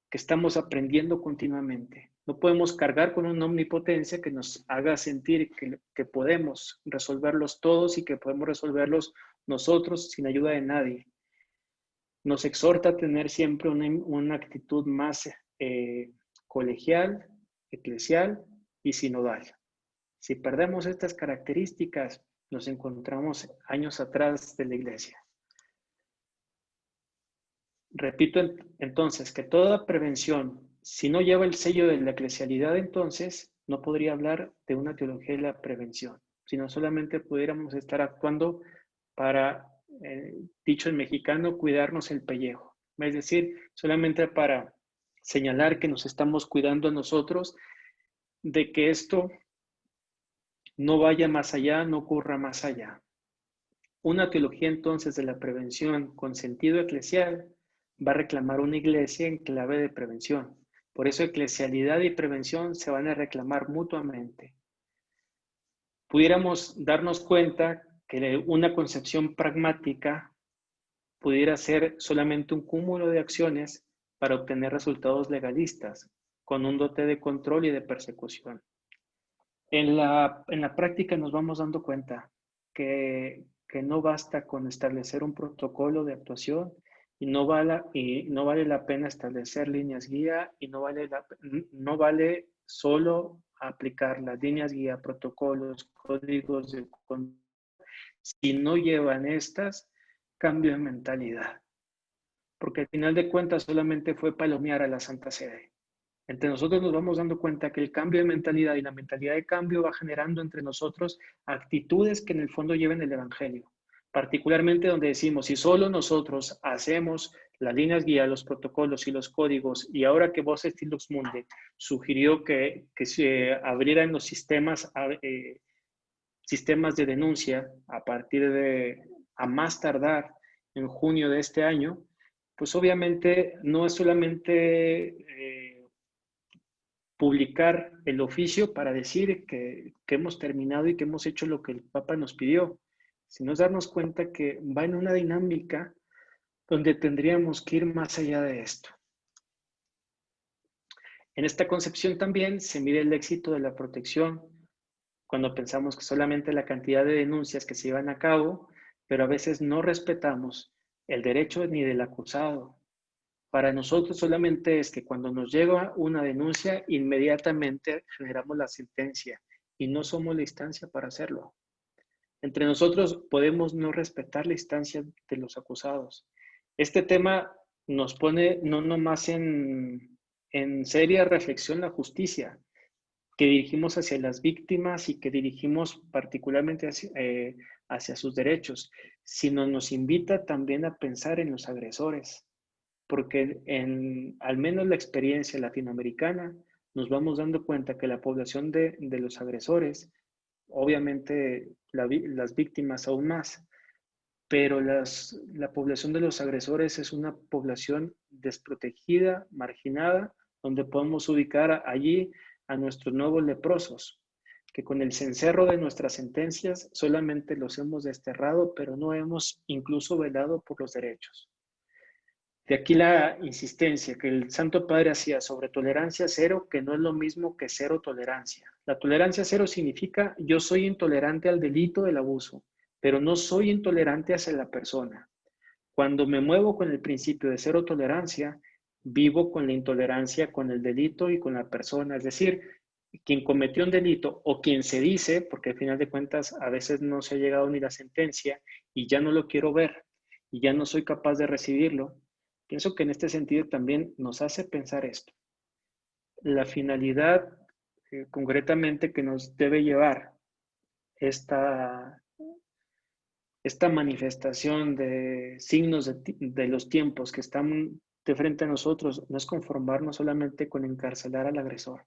que estamos aprendiendo continuamente. No podemos cargar con una omnipotencia que nos haga sentir que podemos resolverlos todos y que podemos resolverlos nosotros sin ayuda de nadie. Nos exhorta a tener siempre una actitud más colegial, eclesial y sinodal. Si perdemos estas características, nos encontramos años atrás de la iglesia. Repito entonces que toda prevención, si no lleva el sello de la eclesialidad, entonces no podría hablar de una teología de la prevención, sino solamente pudiéramos estar actuando para, dicho en mexicano, cuidarnos el pellejo. Es decir, solamente para señalar que nos estamos cuidando a nosotros de que esto no vaya más allá, no ocurra más allá. Una teología entonces de la prevención con sentido eclesial va a reclamar una iglesia en clave de prevención. Por eso eclesialidad y prevención se van a reclamar mutuamente. Pudiéramos darnos cuenta que una concepción pragmática pudiera ser solamente un cúmulo de acciones para obtener resultados legalistas, con un dote de control y de persecución. En la práctica nos vamos dando cuenta que no basta con establecer un protocolo de actuación y no vale la pena establecer líneas guía y no vale solo aplicar las líneas guía, protocolos, códigos de conducta, si no llevan estas cambio de mentalidad. Porque al final de cuentas solamente fue palomear a la Santa Sede. Entre nosotros nos vamos dando cuenta que el cambio de mentalidad y la mentalidad de cambio va generando entre nosotros actitudes que en el fondo lleven el Evangelio. Particularmente donde decimos, si solo nosotros hacemos las líneas guía, los protocolos y los códigos, y ahora que Vos et Lux Mundi sugirió que se abrieran los sistemas sistemas de denuncia a partir de, a más tardar en junio de este año, pues obviamente no es solamente publicar el oficio para decir que hemos terminado y que hemos hecho lo que el Papa nos pidió, sino es darnos cuenta que va en una dinámica donde tendríamos que ir más allá de esto. En esta concepción también se mide el éxito de la protección cuando pensamos que solamente la cantidad de denuncias que se llevan a cabo, pero a veces no respetamos el derecho ni del acusado. Para nosotros solamente es que cuando nos llega una denuncia, inmediatamente generamos la sentencia y no somos la instancia para hacerlo. Entre nosotros podemos no respetar la instancia de los acusados. Este tema nos pone no nomás en seria reflexión la justicia que dirigimos hacia las víctimas y que dirigimos particularmente hacia sus derechos, sino nos invita también a pensar en los agresores, porque al menos la experiencia latinoamericana nos vamos dando cuenta que la población de los agresores, obviamente las víctimas aún más, pero la población de los agresores es una población desprotegida, marginada, donde podemos ubicar allí a nuestros nuevos leprosos, que con el cencerro de nuestras sentencias solamente los hemos desterrado, pero no hemos incluso velado por los derechos. De aquí la insistencia que el Santo Padre hacía sobre tolerancia cero, que no es lo mismo que cero tolerancia. La tolerancia cero significa yo soy intolerante al delito del abuso, pero no soy intolerante hacia la persona. Cuando me muevo con el principio de cero tolerancia, vivo con la intolerancia con el delito y con la persona. Es decir, quien cometió un delito o quien se dice, porque al final de cuentas a veces no se ha llegado ni la sentencia y ya no lo quiero ver y ya no soy capaz de recibirlo, pienso que en este sentido también nos hace pensar esto. La finalidad concretamente que nos debe llevar esta manifestación de signos de los tiempos que están de frente a nosotros no es conformarnos solamente con encarcelar al agresor,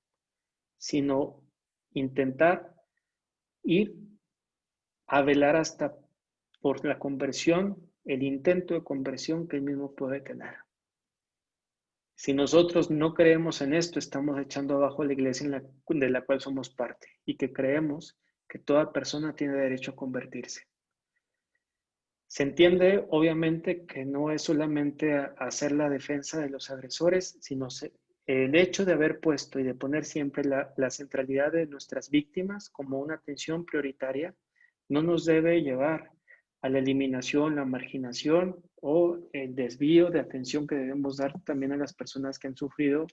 sino intentar ir a velar hasta por la conversión, el intento de conversión que él mismo puede tener. Si nosotros no creemos en esto, estamos echando abajo la iglesia de la cual somos parte y que creemos que toda persona tiene derecho a convertirse. Se entiende, obviamente, que no es solamente hacer la defensa de los agresores, sino el hecho de haber puesto y de poner siempre la centralidad de nuestras víctimas como una atención prioritaria, no nos debe llevar a la eliminación, la marginación o el desvío de atención que debemos dar también a las personas que han sufrido,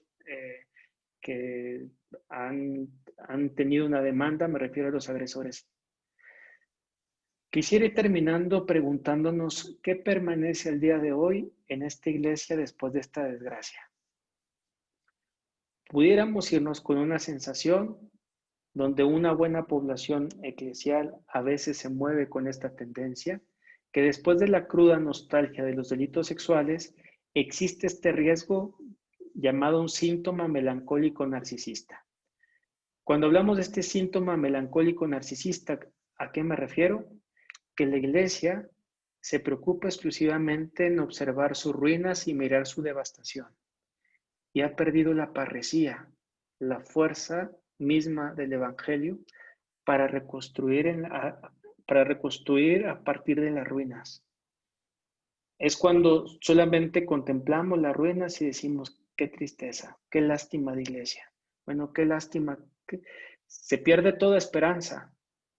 que han tenido una demanda, me refiero a los agresores. Quisiera ir terminando preguntándonos qué permanece el día de hoy en esta iglesia después de esta desgracia. Pudiéramos irnos con una sensación donde una buena población eclesial a veces se mueve con esta tendencia, que después de la cruda nostalgia de los delitos sexuales, existe este riesgo llamado un síntoma melancólico narcisista. Cuando hablamos de este síntoma melancólico narcisista, ¿a qué me refiero? Que la iglesia se preocupa exclusivamente en observar sus ruinas y mirar su devastación. Y ha perdido la parresía, la fuerza misma del Evangelio para reconstruir a partir de las ruinas. Es cuando solamente contemplamos las ruinas y decimos, qué tristeza, qué lástima de iglesia. Bueno, qué lástima. Se pierde toda esperanza.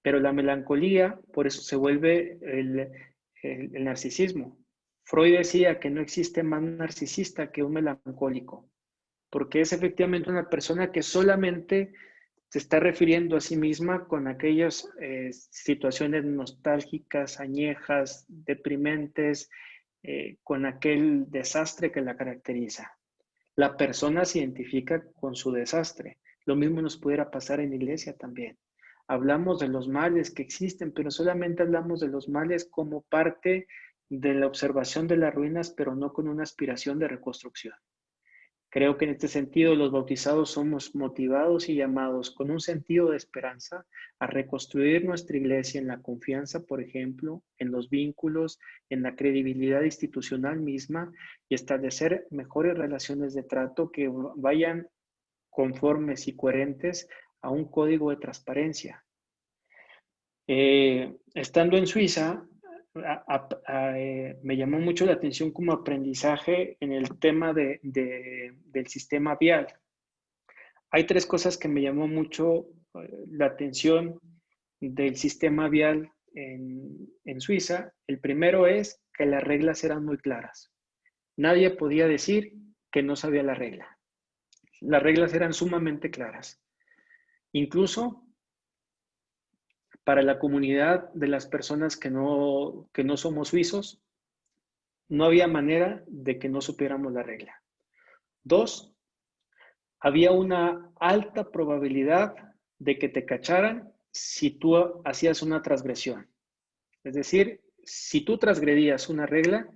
Pero la melancolía, por eso se vuelve el narcisismo. Freud decía que no existe más narcisista que un melancólico, porque es efectivamente una persona que solamente se está refiriendo a sí misma con aquellas situaciones nostálgicas, añejas, deprimentes, con aquel desastre que la caracteriza. La persona se identifica con su desastre. Lo mismo nos pudiera pasar en la iglesia también. Hablamos de los males que existen, pero solamente hablamos de los males como parte de la observación de las ruinas, pero no con una aspiración de reconstrucción. Creo que en este sentido los bautizados somos motivados y llamados con un sentido de esperanza a reconstruir nuestra iglesia en la confianza, por ejemplo, en los vínculos, en la credibilidad institucional misma y establecer mejores relaciones de trato que vayan conformes y coherentes a un código de transparencia. Estando en Suiza, me llamó mucho la atención como aprendizaje en el tema del sistema vial. Hay tres cosas que me llamó mucho la atención del sistema vial en Suiza. El primero es que las reglas eran muy claras. Nadie podía decir que no sabía la regla. Las reglas eran sumamente claras. Incluso para la comunidad de las personas que no somos suizos, no había manera de que no supiéramos la regla. 2, había una alta probabilidad de que te cacharan si tú hacías una transgresión. Es decir, si tú transgredías una regla,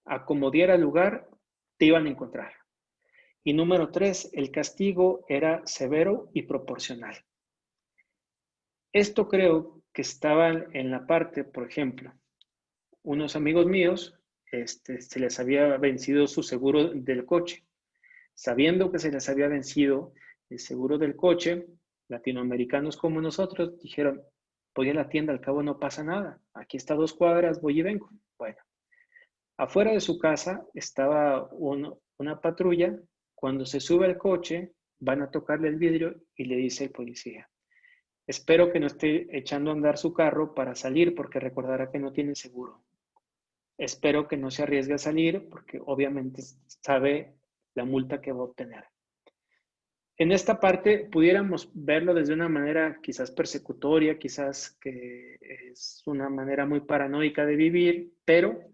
a como diera lugar, te iban a encontrar. Y número 3, el castigo era severo y proporcional. Esto creo que estaban en la parte, por ejemplo, unos amigos míos, se les había vencido su seguro del coche. Sabiendo que se les había vencido el seguro del coche, latinoamericanos como nosotros dijeron, voy a la tienda, al cabo no pasa nada. Aquí está 2 cuadras, voy y vengo. Bueno, afuera de su casa estaba una patrulla. Cuando se sube al coche, van a tocarle el vidrio y le dice el policía, espero que no esté echando a andar su carro para salir porque recordará que no tiene seguro. Espero que no se arriesgue a salir porque obviamente sabe la multa que va a obtener. En esta parte pudiéramos verlo desde una manera quizás persecutoria, quizás que es una manera muy paranoica de vivir, pero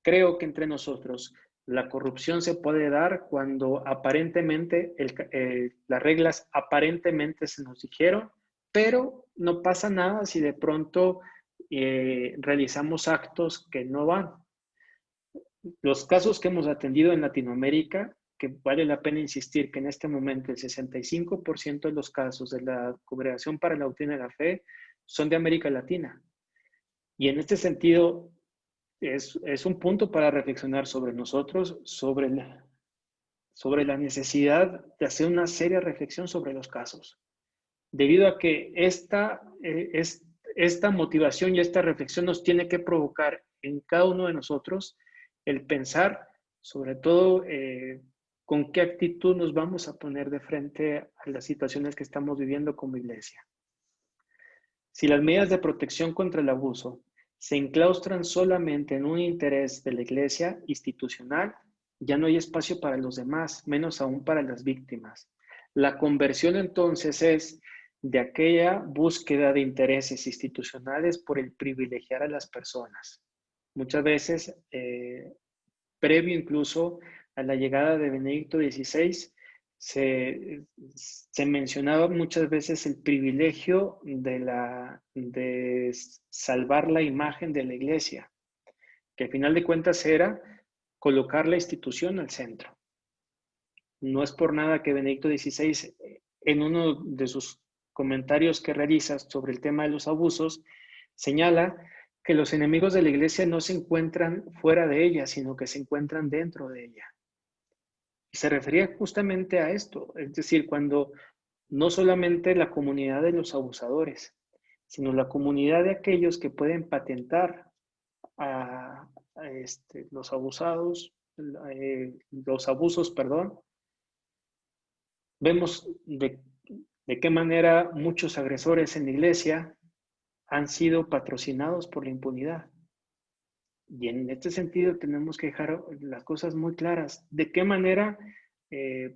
creo que entre nosotros la corrupción se puede dar cuando aparentemente las reglas aparentemente se nos dijeron, pero no pasa nada si de pronto realizamos actos que no van. Los casos que hemos atendido en Latinoamérica, que vale la pena insistir que en este momento el 65% de los casos de la Congregación para la Doctrina de la Fe son de América Latina. Y en este sentido, es un punto para reflexionar sobre nosotros, sobre la necesidad de hacer una seria reflexión sobre los casos. Debido a que esta motivación y esta reflexión nos tiene que provocar en cada uno de nosotros el pensar, sobre todo, con qué actitud nos vamos a poner de frente a las situaciones que estamos viviendo como iglesia. Si las medidas de protección contra el abuso se enclaustran solamente en un interés de la iglesia institucional, ya no hay espacio para los demás, menos aún para las víctimas. La conversión entonces es de aquella búsqueda de intereses institucionales por el privilegiar a las personas. Muchas veces, previo incluso a la llegada de Benedicto XVI, se mencionaba muchas veces el privilegio de salvar la imagen de la iglesia, que al final de cuentas era colocar la institución al centro. No es por nada que Benedicto XVI, en uno de sus comentarios que realiza sobre el tema de los abusos, señala que los enemigos de la iglesia no se encuentran fuera de ella, sino que se encuentran dentro de ella. Y se refería justamente a esto, es decir, cuando no solamente la comunidad de los abusadores, sino la comunidad de aquellos que pueden patentar a los abusados, los abusos, perdón, vemos de qué manera muchos agresores en la iglesia han sido patrocinados por la impunidad. Y en este sentido tenemos que dejar las cosas muy claras. ¿De qué manera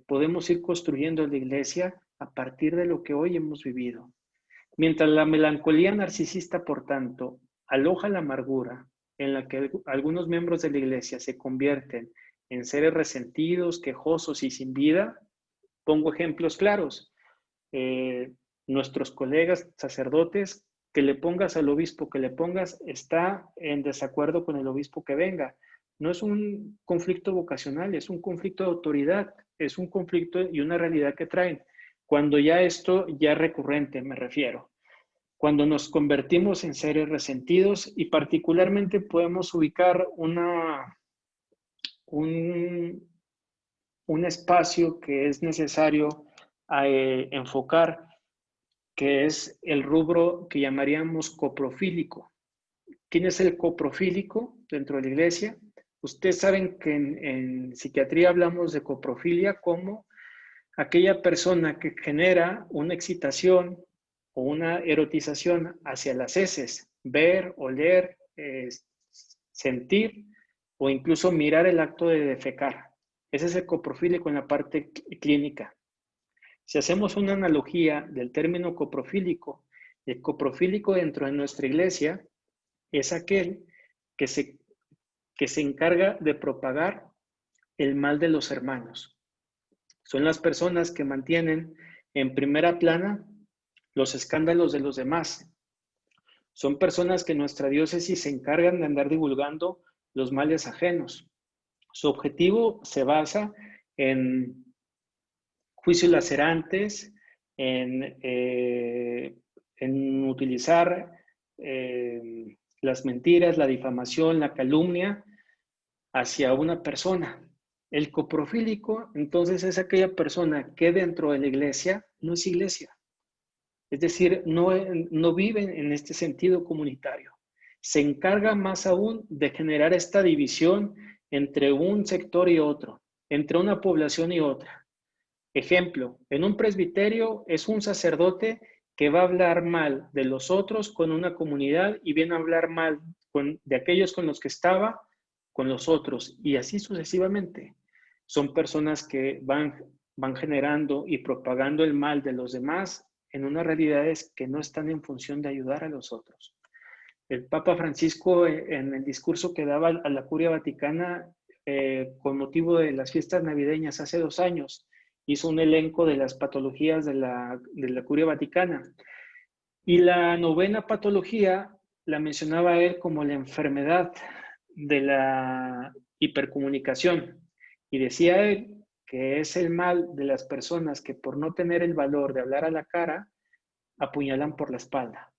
podemos ir construyendo la iglesia a partir de lo que hoy hemos vivido? Mientras la melancolía narcisista, por tanto, aloja la amargura en la que algunos miembros de la iglesia se convierten en seres resentidos, quejosos y sin vida, pongo ejemplos claros. Nuestros colegas sacerdotes, que le pongas al obispo que le pongas, está en desacuerdo con el obispo que venga. No es un conflicto vocacional, es un conflicto de autoridad. es un conflicto y una realidad que traen. Cuando ya esto ya es recurrente, me refiero. Cuando nos convertimos en seres resentidos y particularmente podemos ubicar un espacio que es necesario enfocar, que es el rubro que llamaríamos coprofílico. ¿Quién es el coprofílico dentro de la iglesia? Ustedes saben que en psiquiatría hablamos de coprofilia como aquella persona que genera una excitación o una erotización hacia las heces, ver, oler, sentir o incluso mirar el acto de defecar. Ese es el coprofílico en la parte clínica. Si hacemos una analogía del término coprofílico, el coprofílico dentro de nuestra iglesia es aquel que se encarga de propagar el mal de los hermanos. Son las personas que mantienen en primera plana los escándalos de los demás. Son personas que en nuestra diócesis se encargan de andar divulgando los males ajenos. Su objetivo se basa en juicios lacerantes, en utilizar las mentiras, la difamación, la calumnia hacia una persona. El coprofílico, entonces, es aquella persona que dentro de la iglesia no es iglesia. Es decir, no vive en este sentido comunitario. Se encarga más aún de generar esta división entre un sector y otro, entre una población y otra. Ejemplo, en un presbiterio es un sacerdote que va a hablar mal de los otros con una comunidad y viene a hablar mal de aquellos con los que estaba con los otros, y así sucesivamente. Son personas que van generando y propagando el mal de los demás en unas realidades que no están en función de ayudar a los otros. El Papa Francisco, en el discurso que daba a la Curia Vaticana con motivo de las fiestas navideñas hace 2 años, hizo un elenco de las patologías de la Curia Vaticana. Y la 9ª patología la mencionaba él como la enfermedad de la hipercomunicación. Y decía él que es el mal de las personas que por no tener el valor de hablar a la cara, apuñalan por la espalda.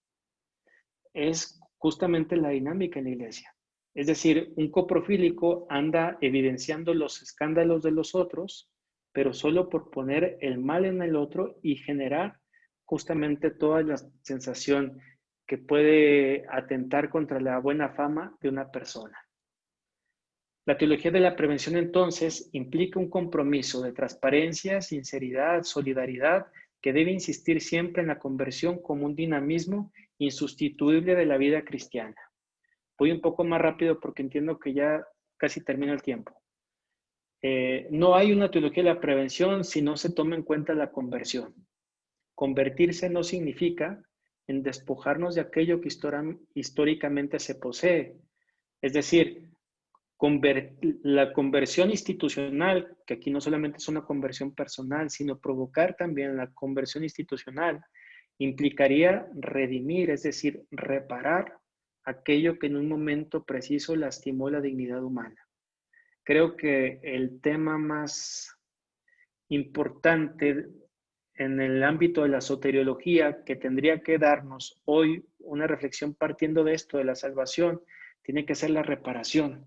Es justamente la dinámica en la iglesia. Es decir, un coprofílico anda evidenciando los escándalos de los otros, pero solo por poner el mal en el otro y generar justamente toda la sensación que puede atentar contra la buena fama de una persona. La teología de la prevención, entonces, implica un compromiso de transparencia, sinceridad, solidaridad, que debe insistir siempre en la conversión como un dinamismo insustituible de la vida cristiana. Voy un poco más rápido porque entiendo que ya casi termina el tiempo. No hay una teología de la prevención si no se toma en cuenta la conversión. Convertirse no significa en despojarnos de aquello que históricamente se posee. Es decir, la conversión institucional, que aquí no solamente es una conversión personal, sino provocar también la conversión institucional, implicaría redimir, es decir, reparar aquello que en un momento preciso lastimó la dignidad humana. Creo que el tema más importante en el ámbito de la soteriología que tendría que darnos hoy una reflexión partiendo de esto, de la salvación, tiene que ser la reparación.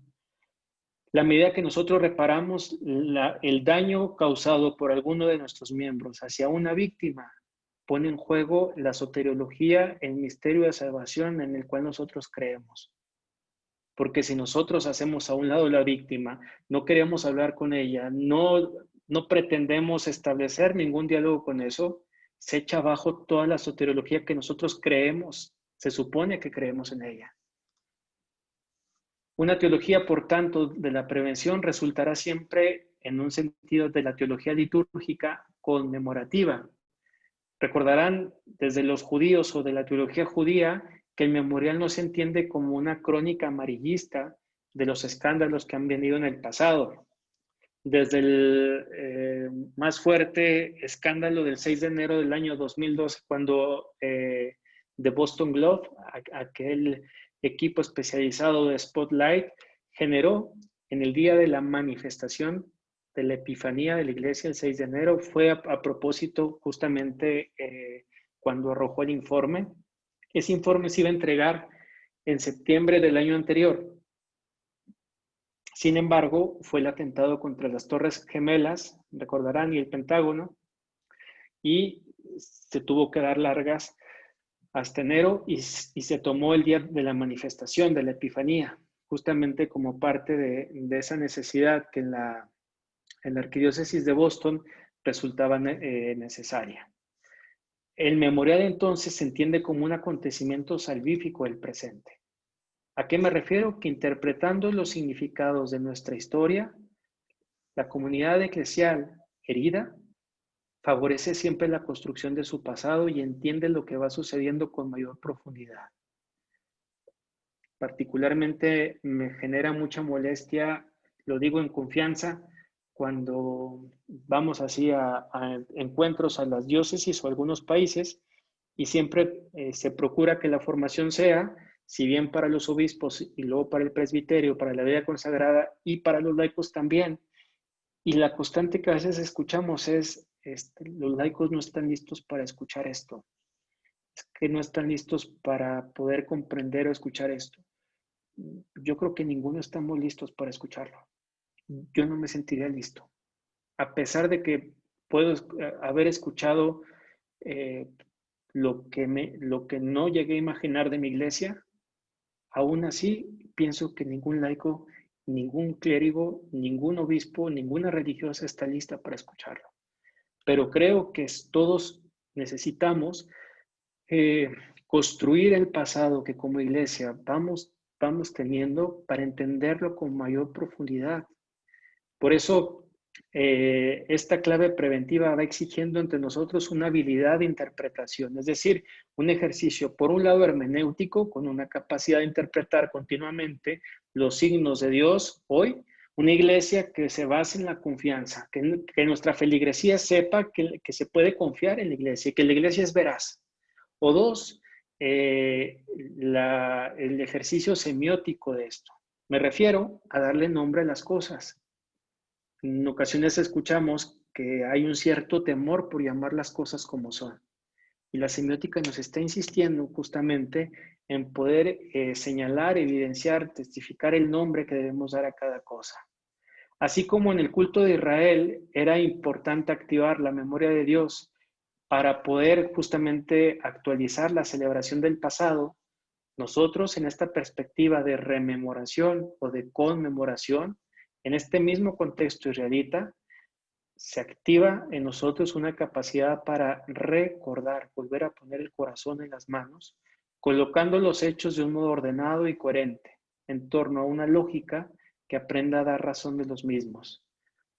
La medida que nosotros reparamos el daño causado por alguno de nuestros miembros hacia una víctima, pone en juego la soteriología, el misterio de salvación en el cual nosotros creemos. Porque si nosotros hacemos a un lado la víctima, no queremos hablar con ella, no pretendemos establecer ningún diálogo con eso, se echa abajo toda la soteriología que nosotros creemos, se supone que creemos en ella. Una teología, por tanto, de la prevención resultará siempre en un sentido de la teología litúrgica conmemorativa. Recordarán desde los judíos o de la teología judía que el memorial no se entiende como una crónica amarillista de los escándalos que han venido en el pasado. Desde el más fuerte escándalo del 6 de enero del año 2012, cuando The Boston Globe, aquel equipo especializado de Spotlight, generó en el día de la manifestación de la Epifanía de la Iglesia el 6 de enero fue a propósito justamente cuando arrojó el informe. Ese informe se iba a entregar en septiembre del año anterior. Sin embargo, fue el atentado contra las Torres Gemelas, recordarán, y el Pentágono, y se tuvo que dar largas hasta enero y se tomó el día de la manifestación, de la Epifanía, justamente como parte de esa necesidad que en la Arquidiócesis de Boston resultaba necesaria. El memorial entonces se entiende como un acontecimiento salvífico del presente. ¿A qué me refiero? Que interpretando los significados de nuestra historia, la comunidad eclesial herida favorece siempre la construcción de su pasado y entiende lo que va sucediendo con mayor profundidad. Particularmente me genera mucha molestia, lo digo en confianza, cuando vamos así a encuentros a las diócesis o a algunos países y siempre se procura que la formación sea, si bien para los obispos y luego para el presbiterio, para la vida consagrada y para los laicos también. Y la constante que a veces escuchamos es, los laicos no están listos para escuchar esto, es que no están listos para poder comprender o escuchar esto. Yo creo que ninguno estamos listos para escucharlo. Yo no me sentiría listo. A pesar de que puedo haber escuchado lo que no llegué a imaginar de mi iglesia, aún así pienso que ningún laico, ningún clérigo, ningún obispo, ninguna religiosa está lista para escucharlo. Pero creo que todos necesitamos construir el pasado que como iglesia vamos teniendo para entenderlo con mayor profundidad. Por eso, esta clave preventiva va exigiendo entre nosotros una habilidad de interpretación, es decir, un ejercicio, por un lado, hermenéutico, con una capacidad de interpretar continuamente los signos de Dios hoy, una iglesia que se base en la confianza, que nuestra feligresía sepa que se puede confiar en la iglesia y que la iglesia es veraz. O dos, el ejercicio semiótico de esto. Me refiero a darle nombre a las cosas. En ocasiones escuchamos que hay un cierto temor por llamar las cosas como son. Y la semiótica nos está insistiendo justamente en poder señalar, evidenciar, testificar el nombre que debemos dar a cada cosa. Así como en el culto de Israel era importante activar la memoria de Dios para poder justamente actualizar la celebración del pasado, nosotros en esta perspectiva de rememoración o de conmemoración, en este mismo contexto israelita, se activa en nosotros una capacidad para recordar, volver a poner el corazón en las manos, colocando los hechos de un modo ordenado y coherente, en torno a una lógica que aprenda a dar razón de los mismos.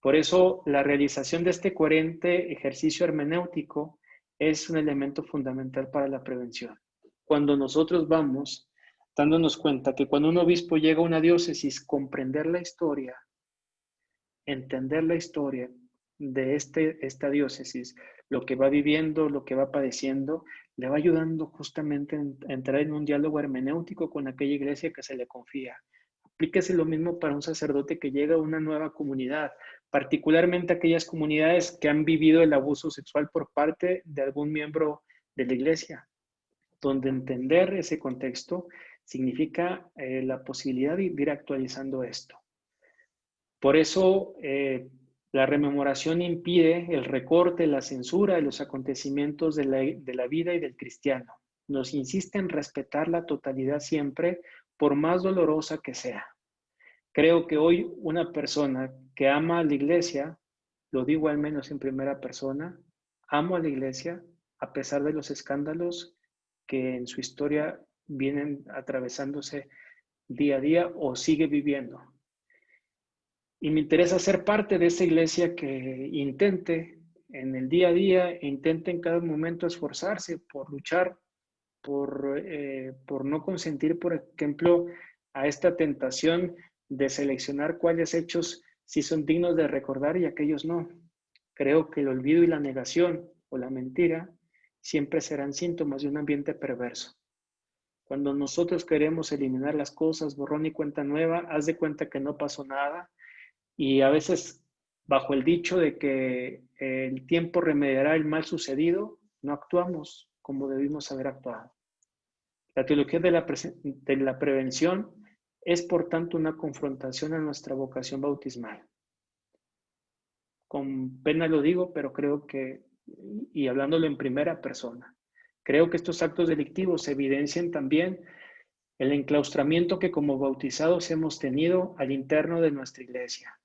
Por eso, la realización de este coherente ejercicio hermenéutico es un elemento fundamental para la prevención. Cuando nosotros vamos dándonos cuenta que cuando un obispo llega a una diócesis, comprender la historia, entender la historia de esta diócesis, lo que va viviendo, lo que va padeciendo, le va ayudando justamente a entrar en un diálogo hermenéutico con aquella iglesia que se le confía. Aplíquese lo mismo para un sacerdote que llega a una nueva comunidad, particularmente aquellas comunidades que han vivido el abuso sexual por parte de algún miembro de la iglesia, donde entender ese contexto significa la posibilidad de ir actualizando esto. Por eso, la rememoración impide el recorte, la censura de los acontecimientos de la vida y del cristiano. Nos insiste en respetar la totalidad siempre, por más dolorosa que sea. Creo que hoy una persona que ama a la iglesia, lo digo al menos en primera persona, amo a la iglesia a pesar de los escándalos que en su historia vienen atravesándose día a día o sigue viviendo. Y me interesa ser parte de esa iglesia que intente en el día a día e intente en cada momento esforzarse por luchar, por no consentir, por ejemplo, a esta tentación de seleccionar cuáles hechos sí son dignos de recordar y aquellos no. Creo que el olvido y la negación o la mentira siempre serán síntomas de un ambiente perverso. Cuando nosotros queremos eliminar las cosas, borrón y cuenta nueva, haz de cuenta que no pasó nada. Y a veces bajo el dicho de que el tiempo remediará el mal sucedido, no actuamos como debimos haber actuado. La teología de la prevención es, por tanto, una confrontación a nuestra vocación bautismal. Con pena lo digo, pero creo que, y hablándolo en primera persona, creo que estos actos delictivos evidencian también el enclaustramiento que como bautizados hemos tenido al interno de nuestra iglesia.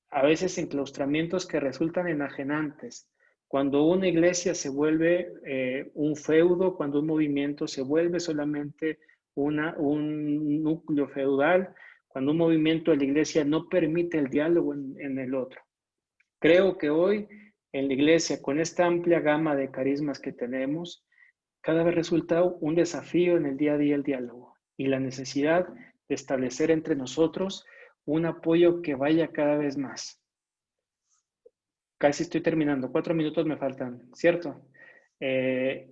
A veces enclaustramientos que resultan enajenantes. Cuando una iglesia se vuelve un feudo, cuando un movimiento se vuelve solamente un núcleo feudal, cuando un movimiento de la iglesia no permite el diálogo en el otro. Creo que hoy en la iglesia, con esta amplia gama de carismas que tenemos, cada vez resulta un desafío en el día a día el diálogo y la necesidad de establecer entre nosotros un apoyo que vaya cada vez más. Casi estoy terminando, 4 minutos me faltan, ¿cierto?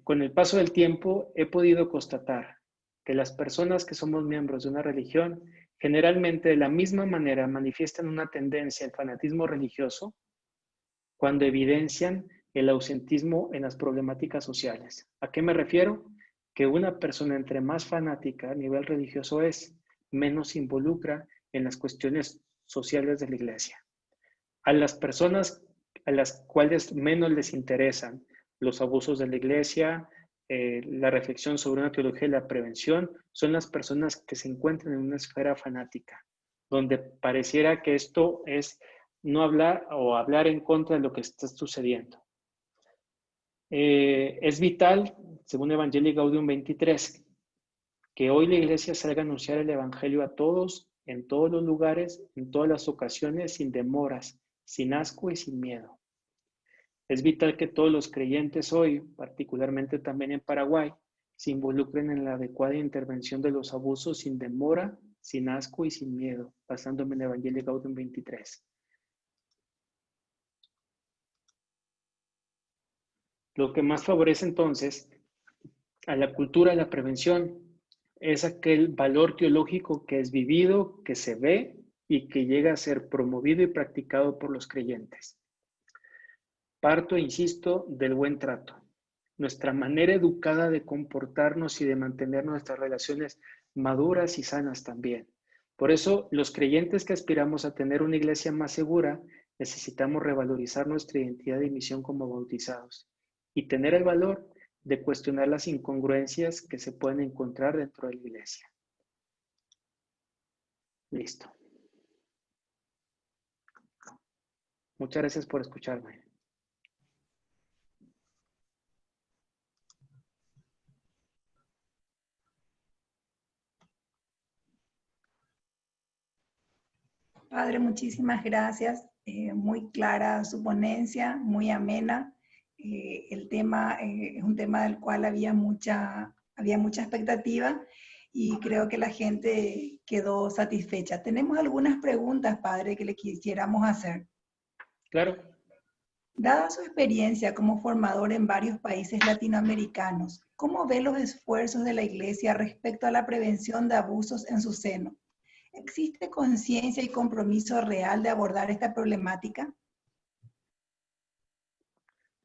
Con el paso del tiempo he podido constatar que las personas que somos miembros de una religión generalmente de la misma manera manifiestan una tendencia al fanatismo religioso cuando evidencian el ausentismo en las problemáticas sociales. ¿A qué me refiero? Que una persona entre más fanática a nivel religioso es, menos se involucra en las cuestiones sociales de la iglesia. A las personas a las cuales menos les interesan los abusos de la iglesia, la reflexión sobre una teología de la prevención, son las personas que se encuentran en una esfera fanática, donde pareciera que esto es no hablar o hablar en contra de lo que está sucediendo. Es vital, según Evangelii Gaudium 23, que hoy la iglesia salga a anunciar el evangelio a todos, en todos los lugares, en todas las ocasiones, sin demoras, sin asco y sin miedo. Es vital que todos los creyentes hoy, particularmente también en Paraguay, se involucren en la adecuada intervención de los abusos sin demora, sin asco y sin miedo, basándome en el Evangelii Gaudium 23. Lo que más favorece entonces a la cultura de la prevención es aquel valor teológico que es vivido, que se ve y que llega a ser promovido y practicado por los creyentes. Parto, insisto, del buen trato. Nuestra manera educada de comportarnos y de mantener nuestras relaciones maduras y sanas también. Por eso, los creyentes que aspiramos a tener una iglesia más segura, necesitamos revalorizar nuestra identidad y misión como bautizados y tener el valor de cuestionar las incongruencias que se pueden encontrar dentro de la iglesia. Listo. Muchas gracias por escucharme. Padre, muchísimas gracias. Muy clara su ponencia, muy amena. El tema es un tema del cual había mucha expectativa y creo que la gente quedó satisfecha. Tenemos algunas preguntas, Padre, que le quisiéramos hacer. Claro. Dada su experiencia como formador en varios países latinoamericanos, ¿cómo ve los esfuerzos de la Iglesia respecto a la prevención de abusos en su seno? ¿Existe conciencia y compromiso real de abordar esta problemática?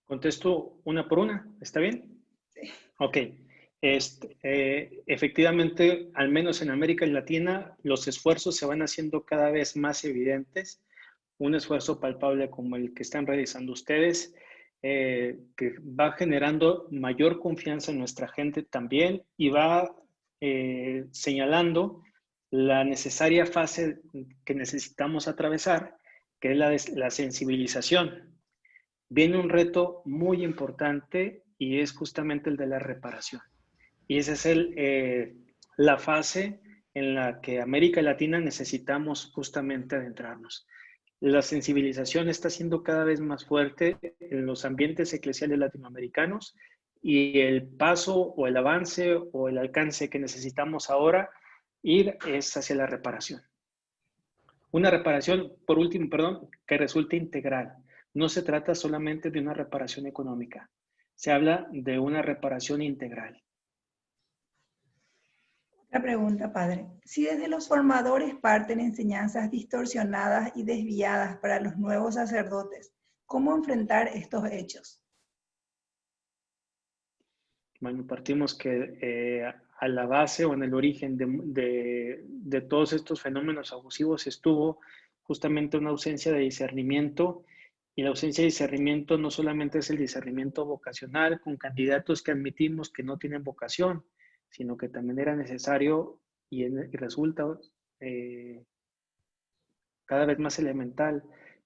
Contesto una por una, ¿está bien? Sí. Ok. Efectivamente, al menos en América Latina, los esfuerzos se van haciendo cada vez más evidentes. Un esfuerzo palpable como el que están realizando ustedes, que va generando mayor confianza en nuestra gente también y va señalando la necesaria fase que necesitamos atravesar, que es la sensibilización. Viene un reto muy importante y es justamente el de la reparación. Y esa es la fase en la que América Latina necesitamos justamente adentrarnos. La sensibilización está siendo cada vez más fuerte en los ambientes eclesiales latinoamericanos y el paso o el avance o el alcance que necesitamos ahora ir es hacia la reparación. Una reparación, por último, perdón, que resulte integral. No se trata solamente de una reparación económica, se habla de una reparación integral. Otra pregunta, padre. Si desde los formadores parten enseñanzas distorsionadas y desviadas para los nuevos sacerdotes, ¿cómo enfrentar estos hechos? Bueno, partimos que a la base o en el origen de todos estos fenómenos abusivos estuvo justamente una ausencia de discernimiento, y la ausencia de discernimiento no solamente es el discernimiento vocacional con candidatos que admitimos que no tienen vocación, sino que también era necesario y resulta cada vez más elemental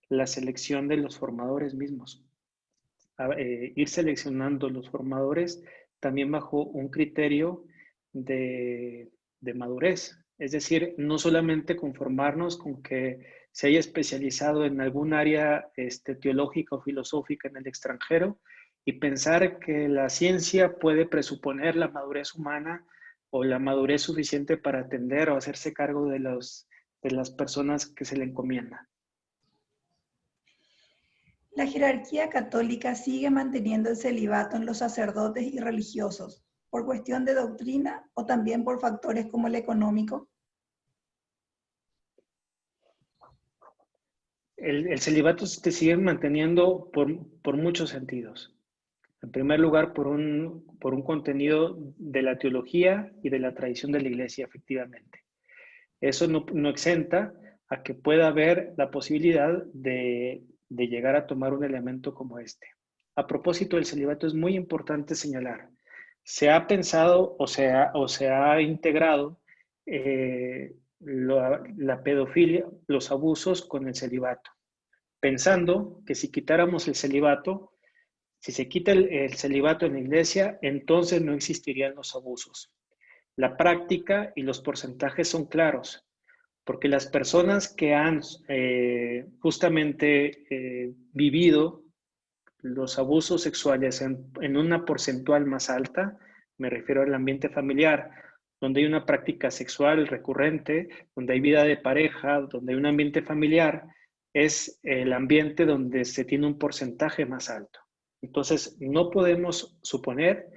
la selección de los formadores mismos. Ir seleccionando los formadores también bajo un criterio de madurez. Es decir, no solamente conformarnos con que se haya especializado en algún área teológica o filosófica en el extranjero y pensar que la ciencia puede presuponer la madurez humana o la madurez suficiente para atender o hacerse cargo de las personas que se le encomiendan. La jerarquía católica sigue manteniendo el celibato en los sacerdotes y religiosos, por cuestión de doctrina o también por factores como el económico. El celibato se sigue manteniendo por muchos sentidos. En primer lugar, por un contenido de la teología y de la tradición de la Iglesia, efectivamente. Eso no exenta a que pueda haber la posibilidad de llegar a tomar un elemento como este. A propósito del celibato, es muy importante señalar, se ha pensado o se ha integrado la pedofilia, los abusos con el celibato, pensando que si quitáramos el celibato, si se quita el celibato en la Iglesia, entonces no existirían los abusos. La práctica y los porcentajes son claros, porque las personas que han justamente vivido los abusos sexuales en una porcentual más alta, me refiero al ambiente familiar, donde hay una práctica sexual recurrente, donde hay vida de pareja, donde hay un ambiente familiar, es el ambiente donde se tiene un porcentaje más alto. Entonces, no podemos suponer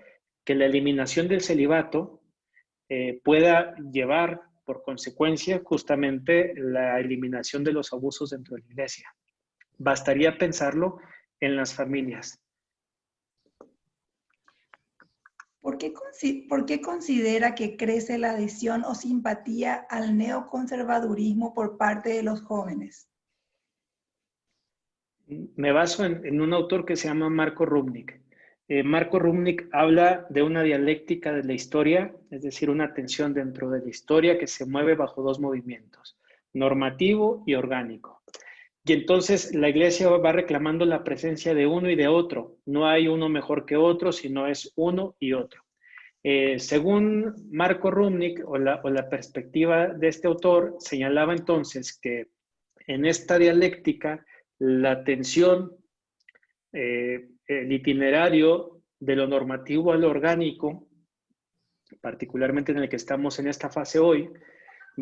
que la eliminación del celibato pueda llevar por consecuencia justamente la eliminación de los abusos dentro de la Iglesia. Bastaría pensarlo en las familias. ¿Por qué considera que crece la adhesión o simpatía al neoconservadurismo por parte de los jóvenes? Me baso en un autor que se llama Marco Rubnik. Marco Rubnik habla de una dialéctica de la historia, es decir, una tensión dentro de la historia que se mueve bajo dos movimientos, normativo y orgánico. Y entonces la Iglesia va reclamando la presencia de uno y de otro. No hay uno mejor que otro, sino es uno y otro. Según Marco Rubnik, o la perspectiva de este autor, señalaba entonces que en esta dialéctica la tensión, el itinerario de lo normativo a lo orgánico, particularmente en el que estamos en esta fase hoy,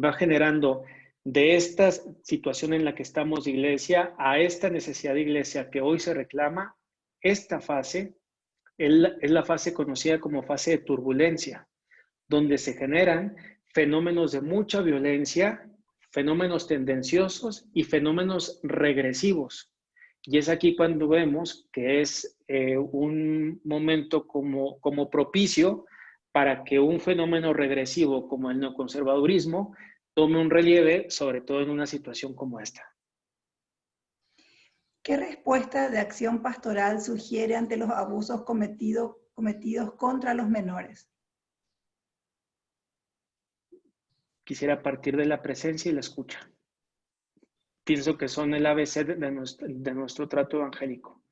va generando de esta situación en la que estamos de iglesia a esta necesidad de iglesia que hoy se reclama. Esta fase es la fase conocida como fase de turbulencia, donde se generan fenómenos de mucha violencia, fenómenos tendenciosos y fenómenos regresivos. Y es aquí cuando vemos que es un momento como propicio para que un fenómeno regresivo como el neoconservadurismo tome un relieve, sobre todo en una situación como esta. ¿Qué respuesta de acción pastoral sugiere ante los abusos cometidos contra los menores? Quisiera partir de la presencia y la escucha. Pienso que son el ABC de nuestro trato evangélico.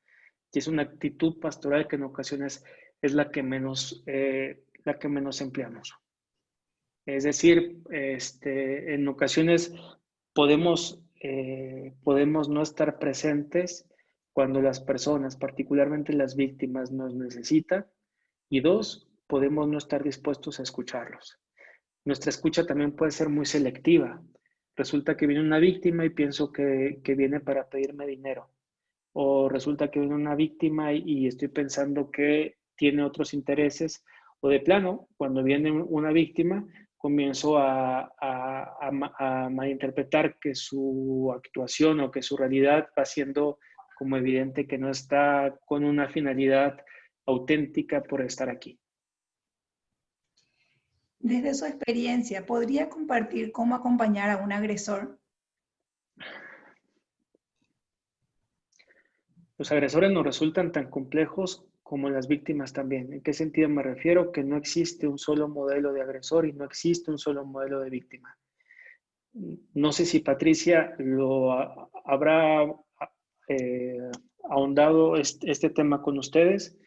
Y es una actitud pastoral que en ocasiones es la que menos empleamos. Es decir, en ocasiones podemos no estar presentes cuando las personas, particularmente las víctimas, nos necesitan. Y dos, podemos no estar dispuestos a escucharlos. Nuestra escucha también puede ser muy selectiva. Resulta que viene una víctima y pienso que viene para pedirme dinero. O resulta que viene una víctima y estoy pensando que tiene otros intereses. O de plano, cuando viene una víctima, comienzo a malinterpretar que su actuación o que su realidad va siendo como evidente que no está con una finalidad auténtica por estar aquí. Desde su experiencia, ¿podría compartir cómo acompañar a un agresor? Los agresores nos resultan tan complejos como las víctimas también. ¿En qué sentido me refiero? Que no existe un solo modelo de agresor y no existe un solo modelo de víctima. No sé si Patricia lo habrá ahondado este tema con ustedes,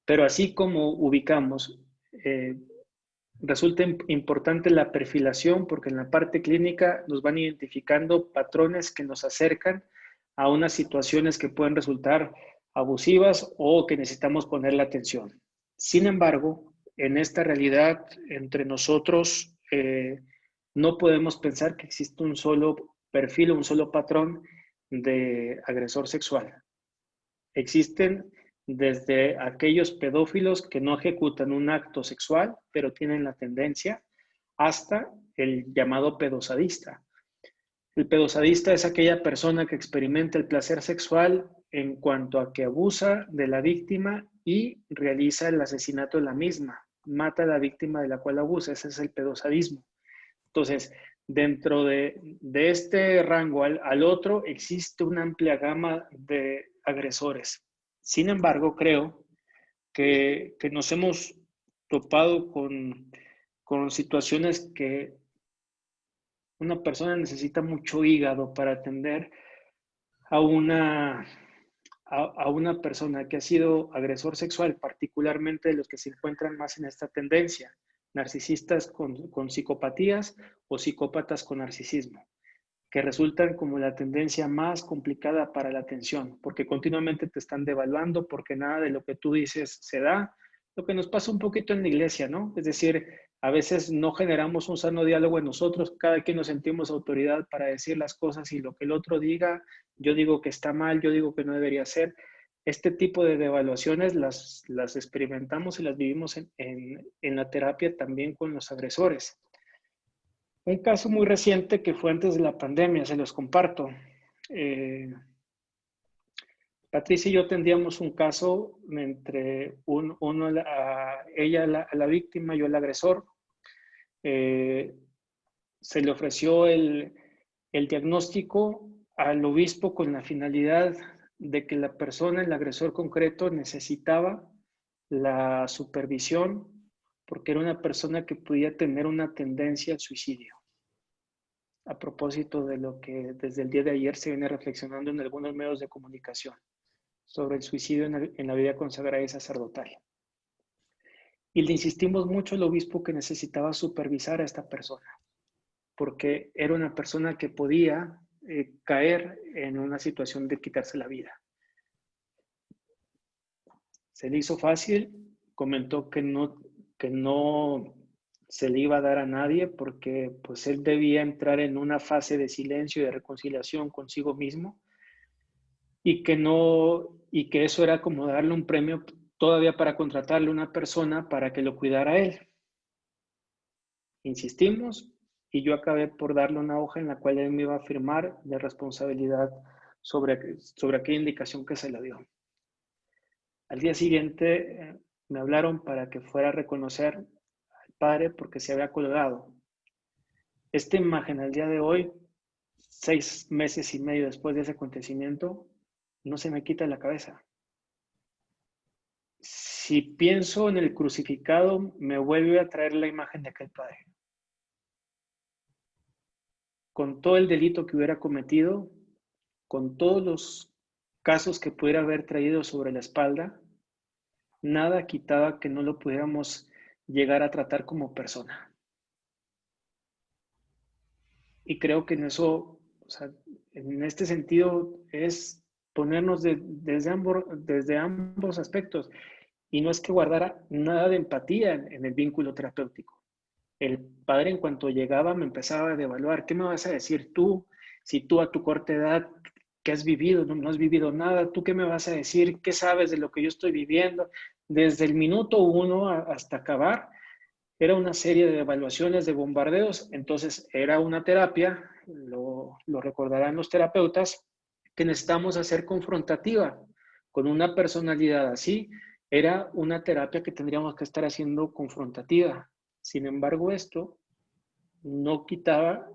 pero así como ubicamos, resulta importante la perfilación porque en la parte clínica nos van identificando patrones que nos acercan a unas situaciones que pueden resultar abusivas o que necesitamos ponerle atención. Sin embargo, en esta realidad, entre nosotros, no podemos pensar que existe un solo perfil o un solo patrón de agresor sexual. Existen desde aquellos pedófilos que no ejecutan un acto sexual, pero tienen la tendencia, hasta el llamado pedosadista. El pedosadista es aquella persona que experimenta el placer sexual en cuanto a que abusa de la víctima y realiza el asesinato de la misma, mata a la víctima de la cual abusa. Ese es el pedosadismo. Entonces, dentro de este rango al otro existe una amplia gama de agresores. Sin embargo, creo que nos hemos topado con situaciones que una persona necesita mucho hígado para atender a una persona que ha sido agresor sexual, particularmente de los que se encuentran más en esta tendencia, narcisistas con psicopatías o psicópatas con narcisismo, que resultan como la tendencia más complicada para la atención, porque continuamente te están devaluando, porque nada de lo que tú dices se da. Lo que nos pasa un poquito en la iglesia, ¿no? Es decir, a veces no generamos un sano diálogo en nosotros, cada quien nos sentimos autoridad para decir las cosas y lo que el otro diga, yo digo que está mal, yo digo que no debería ser. Este tipo de devaluaciones las experimentamos y las vivimos en la terapia también con los agresores. Un caso muy reciente que fue antes de la pandemia, se los comparto. Patricia y yo tendríamos un caso entre ella la víctima, yo el agresor. Se le ofreció el diagnóstico al obispo con la finalidad de que la persona, el agresor concreto, necesitaba la supervisión porque era una persona que podía tener una tendencia al suicidio. A propósito de lo que desde el día de ayer se viene reflexionando en algunos medios de comunicación sobre el suicidio en la vida consagrada y sacerdotal. Y le insistimos mucho al obispo que necesitaba supervisar a esta persona, porque era una persona que podía caer en una situación de quitarse la vida. Se le hizo fácil, comentó que no se le iba a dar a nadie porque pues él debía entrar en una fase de silencio y de reconciliación consigo mismo y que eso era como darle un premio todavía para contratarle a una persona para que lo cuidara a él. Insistimos y yo acabé por darle una hoja en la cual él me iba a firmar de responsabilidad sobre aquella indicación que se le dio. Al día siguiente me hablaron para que fuera a reconocer al padre porque se había colgado. Esta imagen al día de hoy, 6 meses y medio después de ese acontecimiento, no se me quita de la cabeza. Si pienso en el crucificado, me vuelve a traer la imagen de aquel padre. Con todo el delito que hubiera cometido, con todos los casos que pudiera haber traído sobre la espalda, nada quitaba que no lo pudiéramos llegar a tratar como persona. Y creo que en eso, o sea, en este sentido, es ponernos desde ambos aspectos. Y no es que guardara nada de empatía en el vínculo terapéutico. El padre, en cuanto llegaba, me empezaba a devaluar. ¿Qué me vas a decir tú? Si tú a tu corta edad, ¿qué has vivido? No has vivido nada. ¿Tú qué me vas a decir? ¿Qué sabes de lo que yo estoy viviendo? Desde el minuto 1 hasta acabar, Era una serie de evaluaciones, de bombardeos, entonces era una terapia, lo recordarán los terapeutas, que necesitamos hacer confrontativa. Con una personalidad así, era una terapia que tendríamos que estar haciendo confrontativa. Sin embargo, esto no quitaba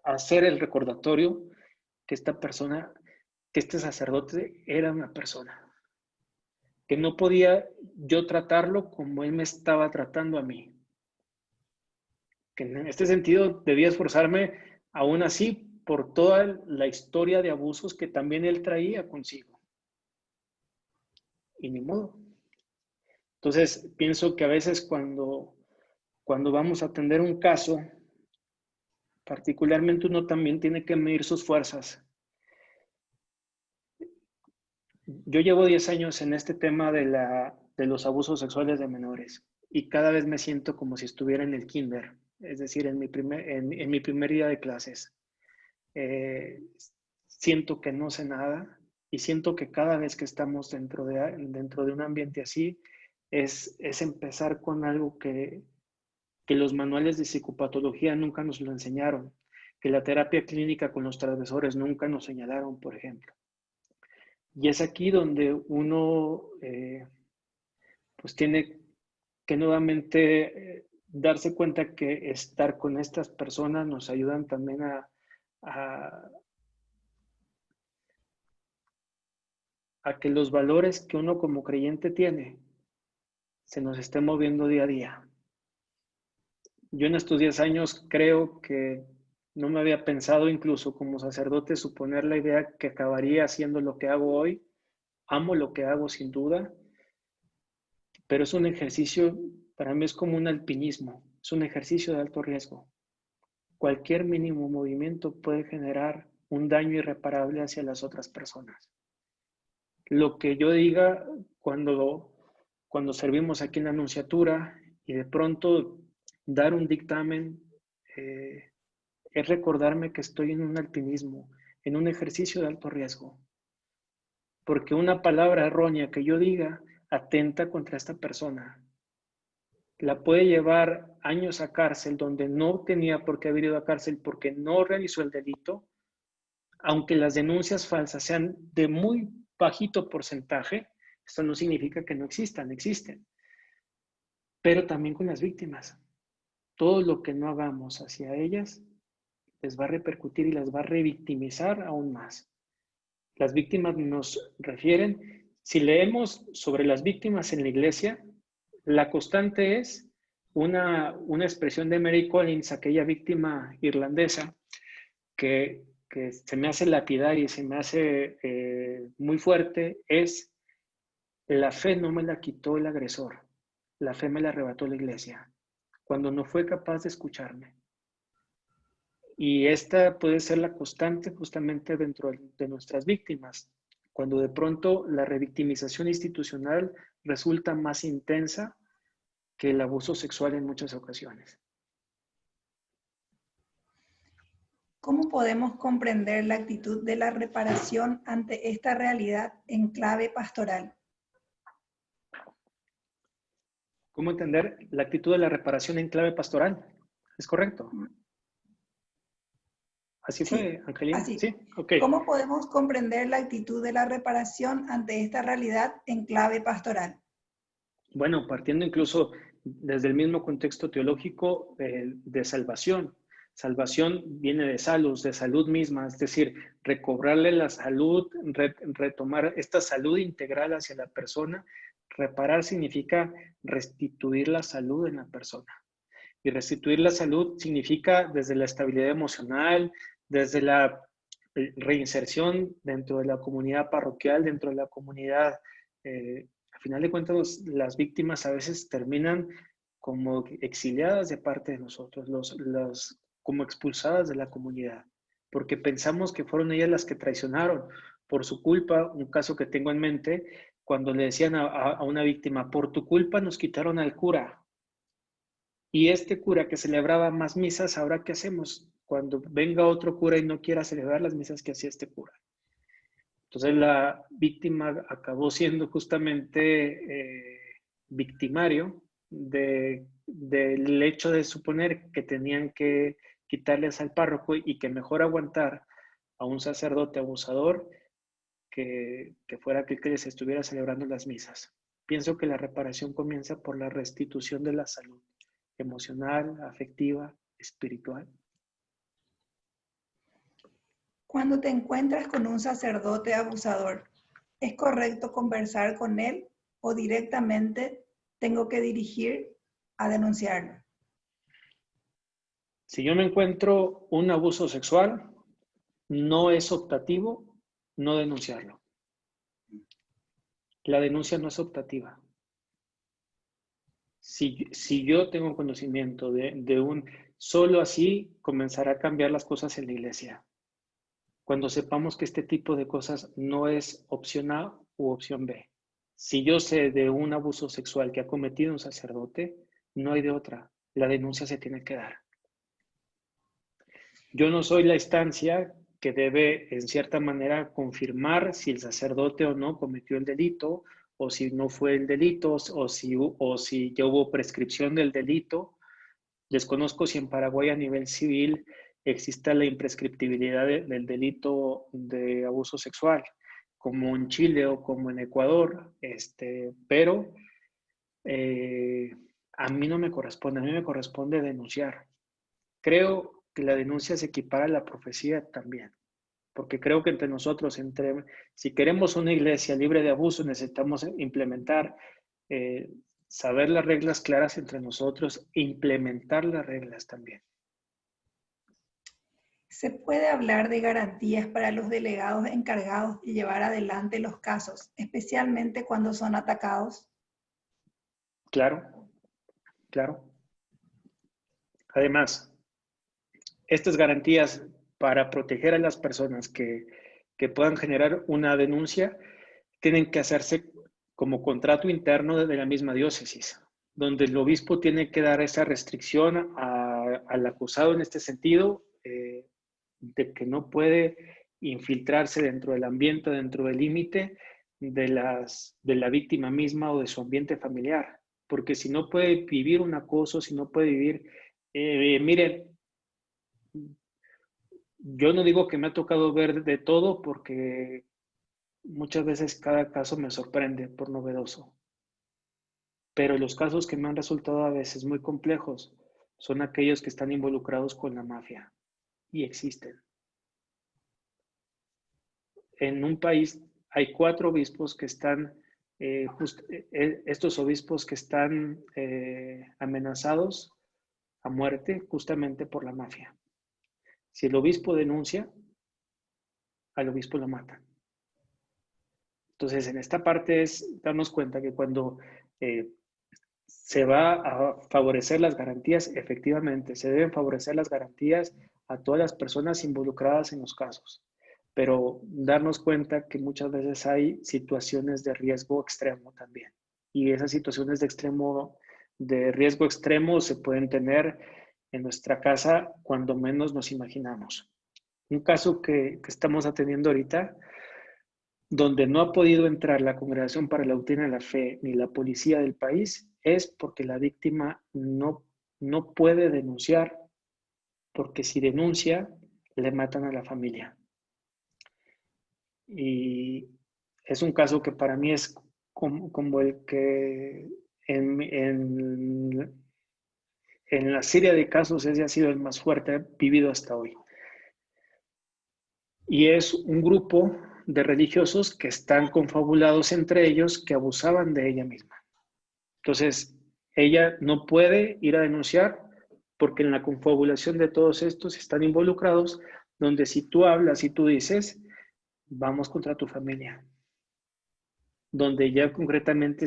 hacer el recordatorio que esta persona, que este sacerdote era una persona, que no podía yo tratarlo como él me estaba tratando a mí. Que en este sentido debía esforzarme aún así por toda la historia de abusos que también él traía consigo. Y ni modo. Entonces, pienso que a veces cuando vamos a atender un caso, particularmente uno también tiene que medir sus fuerzas. Yo llevo 10 años en este tema de los abusos sexuales de menores y cada vez me siento como si estuviera en el kinder, es decir, en mi primer día de clases. Siento que no sé nada y siento que cada vez que estamos dentro de un ambiente así es empezar con algo que los manuales de psicopatología nunca nos lo enseñaron, que la terapia clínica con los transgresores nunca nos señalaron, por ejemplo. Y es aquí donde uno pues tiene que nuevamente darse cuenta que estar con estas personas nos ayudan también a que los valores que uno como creyente tiene se nos estén moviendo día a día. Yo en estos 10 años creo que no me había pensado incluso como sacerdote suponer la idea que acabaría haciendo lo que hago hoy. Amo lo que hago sin duda, pero es un ejercicio, para mí es como un alpinismo, es un ejercicio de alto riesgo. Cualquier mínimo movimiento puede generar un daño irreparable hacia las otras personas. Lo que yo diga cuando servimos aquí en la Nunciatura y de pronto dar un dictamen, es recordarme que estoy en un alpinismo, en un ejercicio de alto riesgo. Porque una palabra errónea que yo diga atenta contra esta persona. La puede llevar años a cárcel donde no tenía por qué haber ido a cárcel porque no realizó el delito, aunque las denuncias falsas sean de muy bajito porcentaje, esto no significa que no existan, existen. Pero también con las víctimas. Todo lo que no hagamos hacia ellas les va a repercutir y las va a revictimizar aún más. Las víctimas nos refieren, si leemos sobre las víctimas en la iglesia, la constante es una expresión de Mary Collins, aquella víctima irlandesa, que se me hace lapidaria y se me hace muy fuerte, es: la fe no me la quitó el agresor, la fe me la arrebató la iglesia, cuando no fue capaz de escucharme. Y esta puede ser la constante justamente dentro de nuestras víctimas, cuando de pronto la revictimización institucional resulta más intensa que el abuso sexual en muchas ocasiones. ¿Cómo podemos comprender la actitud de la reparación ante esta realidad en clave pastoral? ¿Cómo entender la actitud de la reparación en clave pastoral? ¿Es correcto? ¿Así Sí, fue, Angelina? así. Sí, ok. ¿Cómo podemos comprender la actitud de la reparación ante esta realidad en clave pastoral? Bueno, partiendo incluso desde el mismo contexto teológico de salvación. Salvación viene de salud misma, es decir, recobrarle la salud, retomar esta salud integral hacia la persona. Reparar significa restituir la salud en la persona. Y restituir la salud significa desde la estabilidad emocional, desde la reinserción dentro de la comunidad parroquial, dentro de la comunidad. A final de cuentas, las víctimas a veces terminan como exiliadas de parte de nosotros, como expulsadas de la comunidad, porque pensamos que fueron ellas las que traicionaron por su culpa. Un caso que tengo en mente, cuando le decían a una víctima: por tu culpa nos quitaron al cura. Y este cura que celebraba más misas, ¿ahora qué hacemos? Cuando venga otro cura y no quiera celebrar las misas que hacía este cura. Entonces la víctima acabó siendo justamente victimario del hecho de suponer que tenían que quitarles al párroco y que mejor aguantar a un sacerdote abusador que fuera aquel que les estuviera celebrando las misas. Pienso que la reparación comienza por la restitución de la salud emocional, afectiva, espiritual. Cuando te encuentras con un sacerdote abusador, ¿es correcto conversar con él o directamente tengo que dirigir a denunciarlo? Si yo me encuentro un abuso sexual, no es optativo no denunciarlo. La denuncia no es optativa. Si yo tengo conocimiento solo así comenzará a cambiar las cosas en la iglesia. Cuando sepamos que este tipo de cosas no es opción A u opción B. Si yo sé de un abuso sexual que ha cometido un sacerdote, no hay de otra. La denuncia se tiene que dar. Yo no soy la instancia que debe, en cierta manera, confirmar si el sacerdote o no cometió el delito, o si no fue el delito, o si ya hubo prescripción del delito. Desconozco si en Paraguay a nivel civil existe la imprescriptibilidad del delito de abuso sexual, como en Chile o como en Ecuador, pero a mí no me corresponde, a mí me corresponde denunciar. Creo que la denuncia se equipara a la profecía también, porque creo que entre nosotros, si queremos una iglesia libre de abuso, necesitamos implementar, saber las reglas claras entre nosotros e implementar las reglas también. ¿Se puede hablar de garantías para los delegados encargados de llevar adelante los casos, especialmente cuando son atacados? Claro, claro. Además, estas garantías para proteger a las personas que puedan generar una denuncia tienen que hacerse como contrato interno de la misma diócesis, donde el obispo tiene que dar esa restricción al acusado en este sentido, de que no puede infiltrarse dentro del ambiente, dentro del límite de la víctima misma o de su ambiente familiar, porque si no puede vivir un acoso, si no puede vivir, miren, yo no digo que me ha tocado ver de todo porque muchas veces cada caso me sorprende por novedoso, pero los casos que me han resultado a veces muy complejos son aquellos que están involucrados con la mafia y existen. En un país hay 4 obispos que están, estos obispos que están amenazados a muerte justamente por la mafia. Si el obispo denuncia, al obispo lo matan. Entonces, en esta parte es darnos cuenta que cuando se va a favorecer las garantías, efectivamente, se deben favorecer las garantías a todas las personas involucradas en los casos, pero darnos cuenta que muchas veces hay situaciones de riesgo extremo también. Y esas situaciones de riesgo extremo se pueden tener en nuestra casa cuando menos nos imaginamos. Un caso que estamos atendiendo ahorita, donde no ha podido entrar la Congregación para la Doctrina de la Fe ni la policía del país, es porque la víctima no puede denunciar, porque si denuncia, le matan a la familia. Y es un caso que para mí es como el que en la serie de casos ese ha sido el más fuerte vivido hasta hoy. Y es un grupo de religiosos que están confabulados entre ellos que abusaban de ella misma. Entonces, ella no puede ir a denunciar porque en la confabulación de todos estos están involucrados, donde si tú hablas y tú dices, vamos contra tu familia. Donde ya concretamente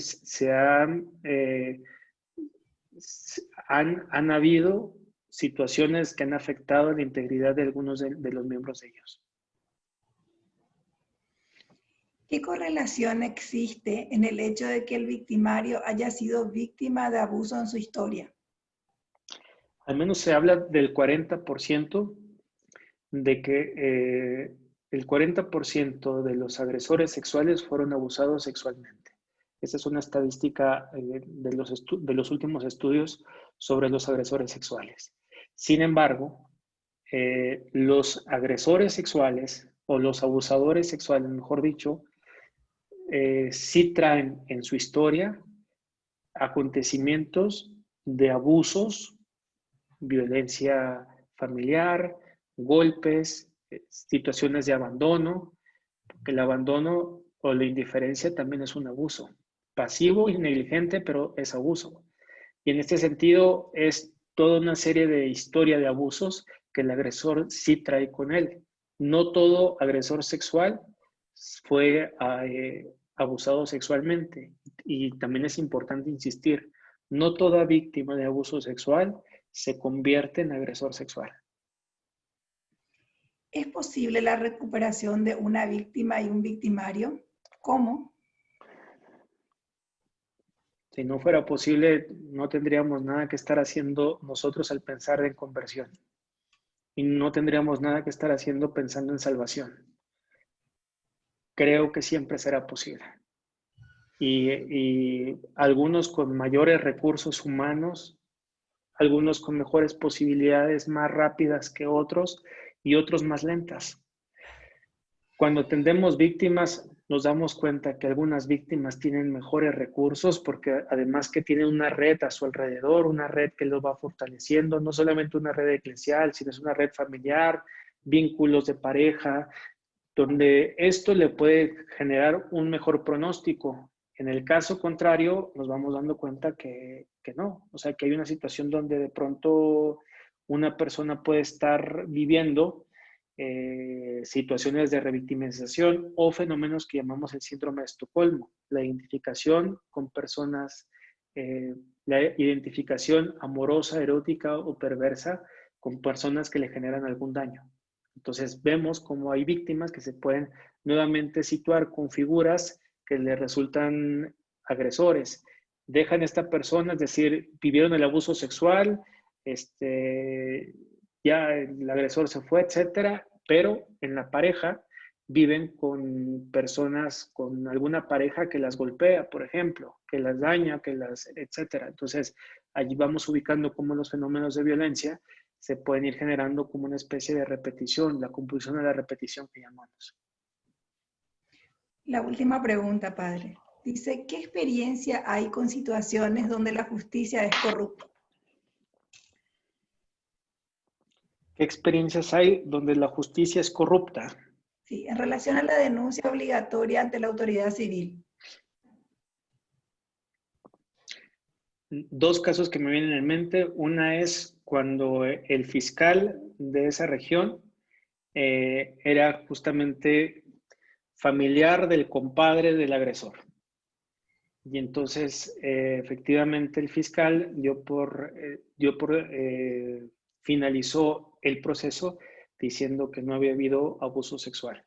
han habido situaciones que han afectado la integridad de algunos de los miembros de ellos. ¿Qué correlación existe en el hecho de que el victimario haya sido víctima de abuso en su historia? Al menos se habla del 40% de que el 40% de los agresores sexuales fueron abusados sexualmente. Esta es una estadística de los últimos estudios sobre los agresores sexuales. Sin embargo, los agresores sexuales o los abusadores sexuales, mejor dicho, sí traen en su historia acontecimientos de abusos, violencia familiar, golpes, situaciones de abandono, porque el abandono o la indiferencia también es un abuso, pasivo y negligente, pero es abuso. Y en este sentido es toda una serie de historia de abusos que el agresor sí trae con él. No todo agresor sexual fue abusado sexualmente. Y también es importante insistir, no toda víctima de abuso sexual se convierte en agresor sexual. ¿Es posible la recuperación de una víctima y un victimario? ¿Cómo? Si no fuera posible, no tendríamos nada que estar haciendo nosotros al pensar en conversión. Y no tendríamos nada que estar haciendo pensando en salvación. Creo que siempre será posible. Y algunos con mayores recursos humanos, algunos con mejores posibilidades más rápidas que otros y otros más lentas. Cuando atendemos víctimas, nos damos cuenta que algunas víctimas tienen mejores recursos porque además que tienen una red a su alrededor, una red que los va fortaleciendo, no solamente una red eclesial, sino es una red familiar, vínculos de pareja, donde esto le puede generar un mejor pronóstico. En el caso contrario, nos vamos dando cuenta que no, o sea, que hay una situación donde de pronto una persona puede estar viviendo situaciones de revictimización o fenómenos que llamamos el síndrome de Estocolmo, la identificación con personas, la identificación amorosa, erótica o perversa con personas que le generan algún daño. Entonces vemos cómo hay víctimas que se pueden nuevamente situar con figuras que le resultan agresores. Dejan a esta persona, es decir, vivieron el abuso sexual, ya el agresor se fue, etcétera, pero en la pareja viven con personas, con alguna pareja que las golpea, por ejemplo, que las daña, etcétera. Entonces, allí vamos ubicando cómo los fenómenos de violencia se pueden ir generando como una especie de repetición, la compulsión a la repetición que llamamos. La última pregunta, padre. Dice, ¿qué experiencia hay con situaciones donde la justicia es corrupta? ¿Qué experiencias hay donde la justicia es corrupta? Sí, en relación a la denuncia obligatoria ante la autoridad civil. Dos casos que me vienen en mente. Una es cuando el fiscal de esa región era justamente familiar del compadre del agresor. Y entonces, efectivamente, el fiscal finalizó el proceso diciendo que no había habido abuso sexual.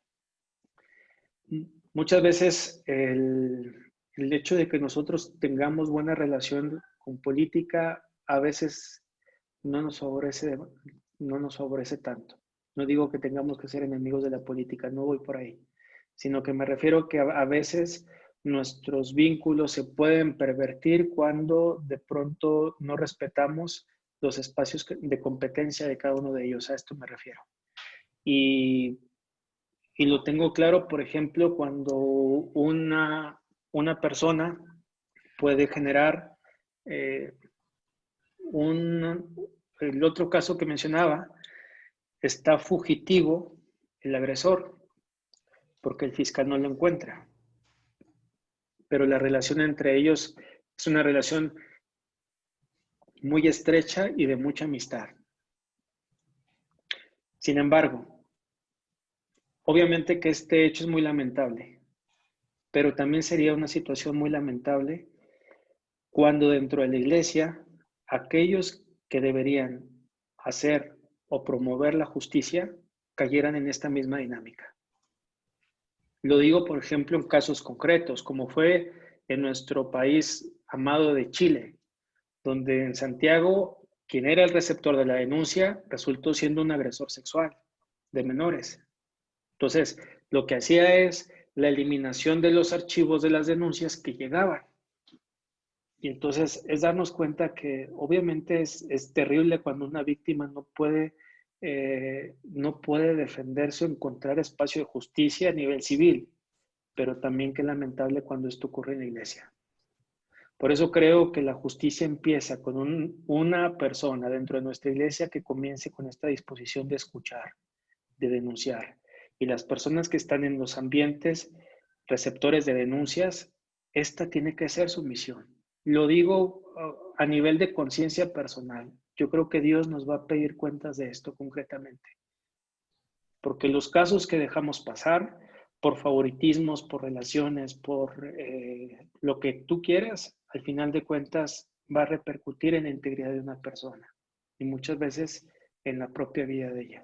Muchas veces el hecho de que nosotros tengamos buena relación con política a veces no nos favorece tanto. No digo que tengamos que ser enemigos de la política, no voy por ahí, sino que me refiero que a veces nuestros vínculos se pueden pervertir cuando de pronto no respetamos los espacios de competencia de cada uno de ellos. A esto me refiero. Y lo tengo claro, por ejemplo, cuando una persona puede generar el otro caso que mencionaba, está fugitivo el agresor porque el fiscal no lo encuentra. Pero la relación entre ellos es una relación muy estrecha y de mucha amistad. Sin embargo, obviamente que este hecho es muy lamentable, pero también sería una situación muy lamentable cuando dentro de la iglesia aquellos que deberían hacer o promover la justicia cayeran en esta misma dinámica. Lo digo, por ejemplo, en casos concretos, como fue en nuestro país amado de Chile, donde en Santiago, quien era el receptor de la denuncia, resultó siendo un agresor sexual de menores. Entonces, lo que hacía es la eliminación de los archivos de las denuncias que llegaban. Y entonces es darnos cuenta que obviamente es terrible cuando una víctima no puede defenderse o encontrar espacio de justicia a nivel civil, pero también qué lamentable cuando esto ocurre en la iglesia. Por eso creo que la justicia empieza con una persona dentro de nuestra iglesia que comience con esta disposición de escuchar, de denunciar. Y las personas que están en los ambientes receptores de denuncias, esta tiene que ser su misión. Lo digo a nivel de conciencia personal. Yo creo que Dios nos va a pedir cuentas de esto concretamente. Porque los casos que dejamos pasar, por favoritismos, por relaciones, por lo que tú quieras, al final de cuentas va a repercutir en la integridad de una persona y muchas veces en la propia vida de ella.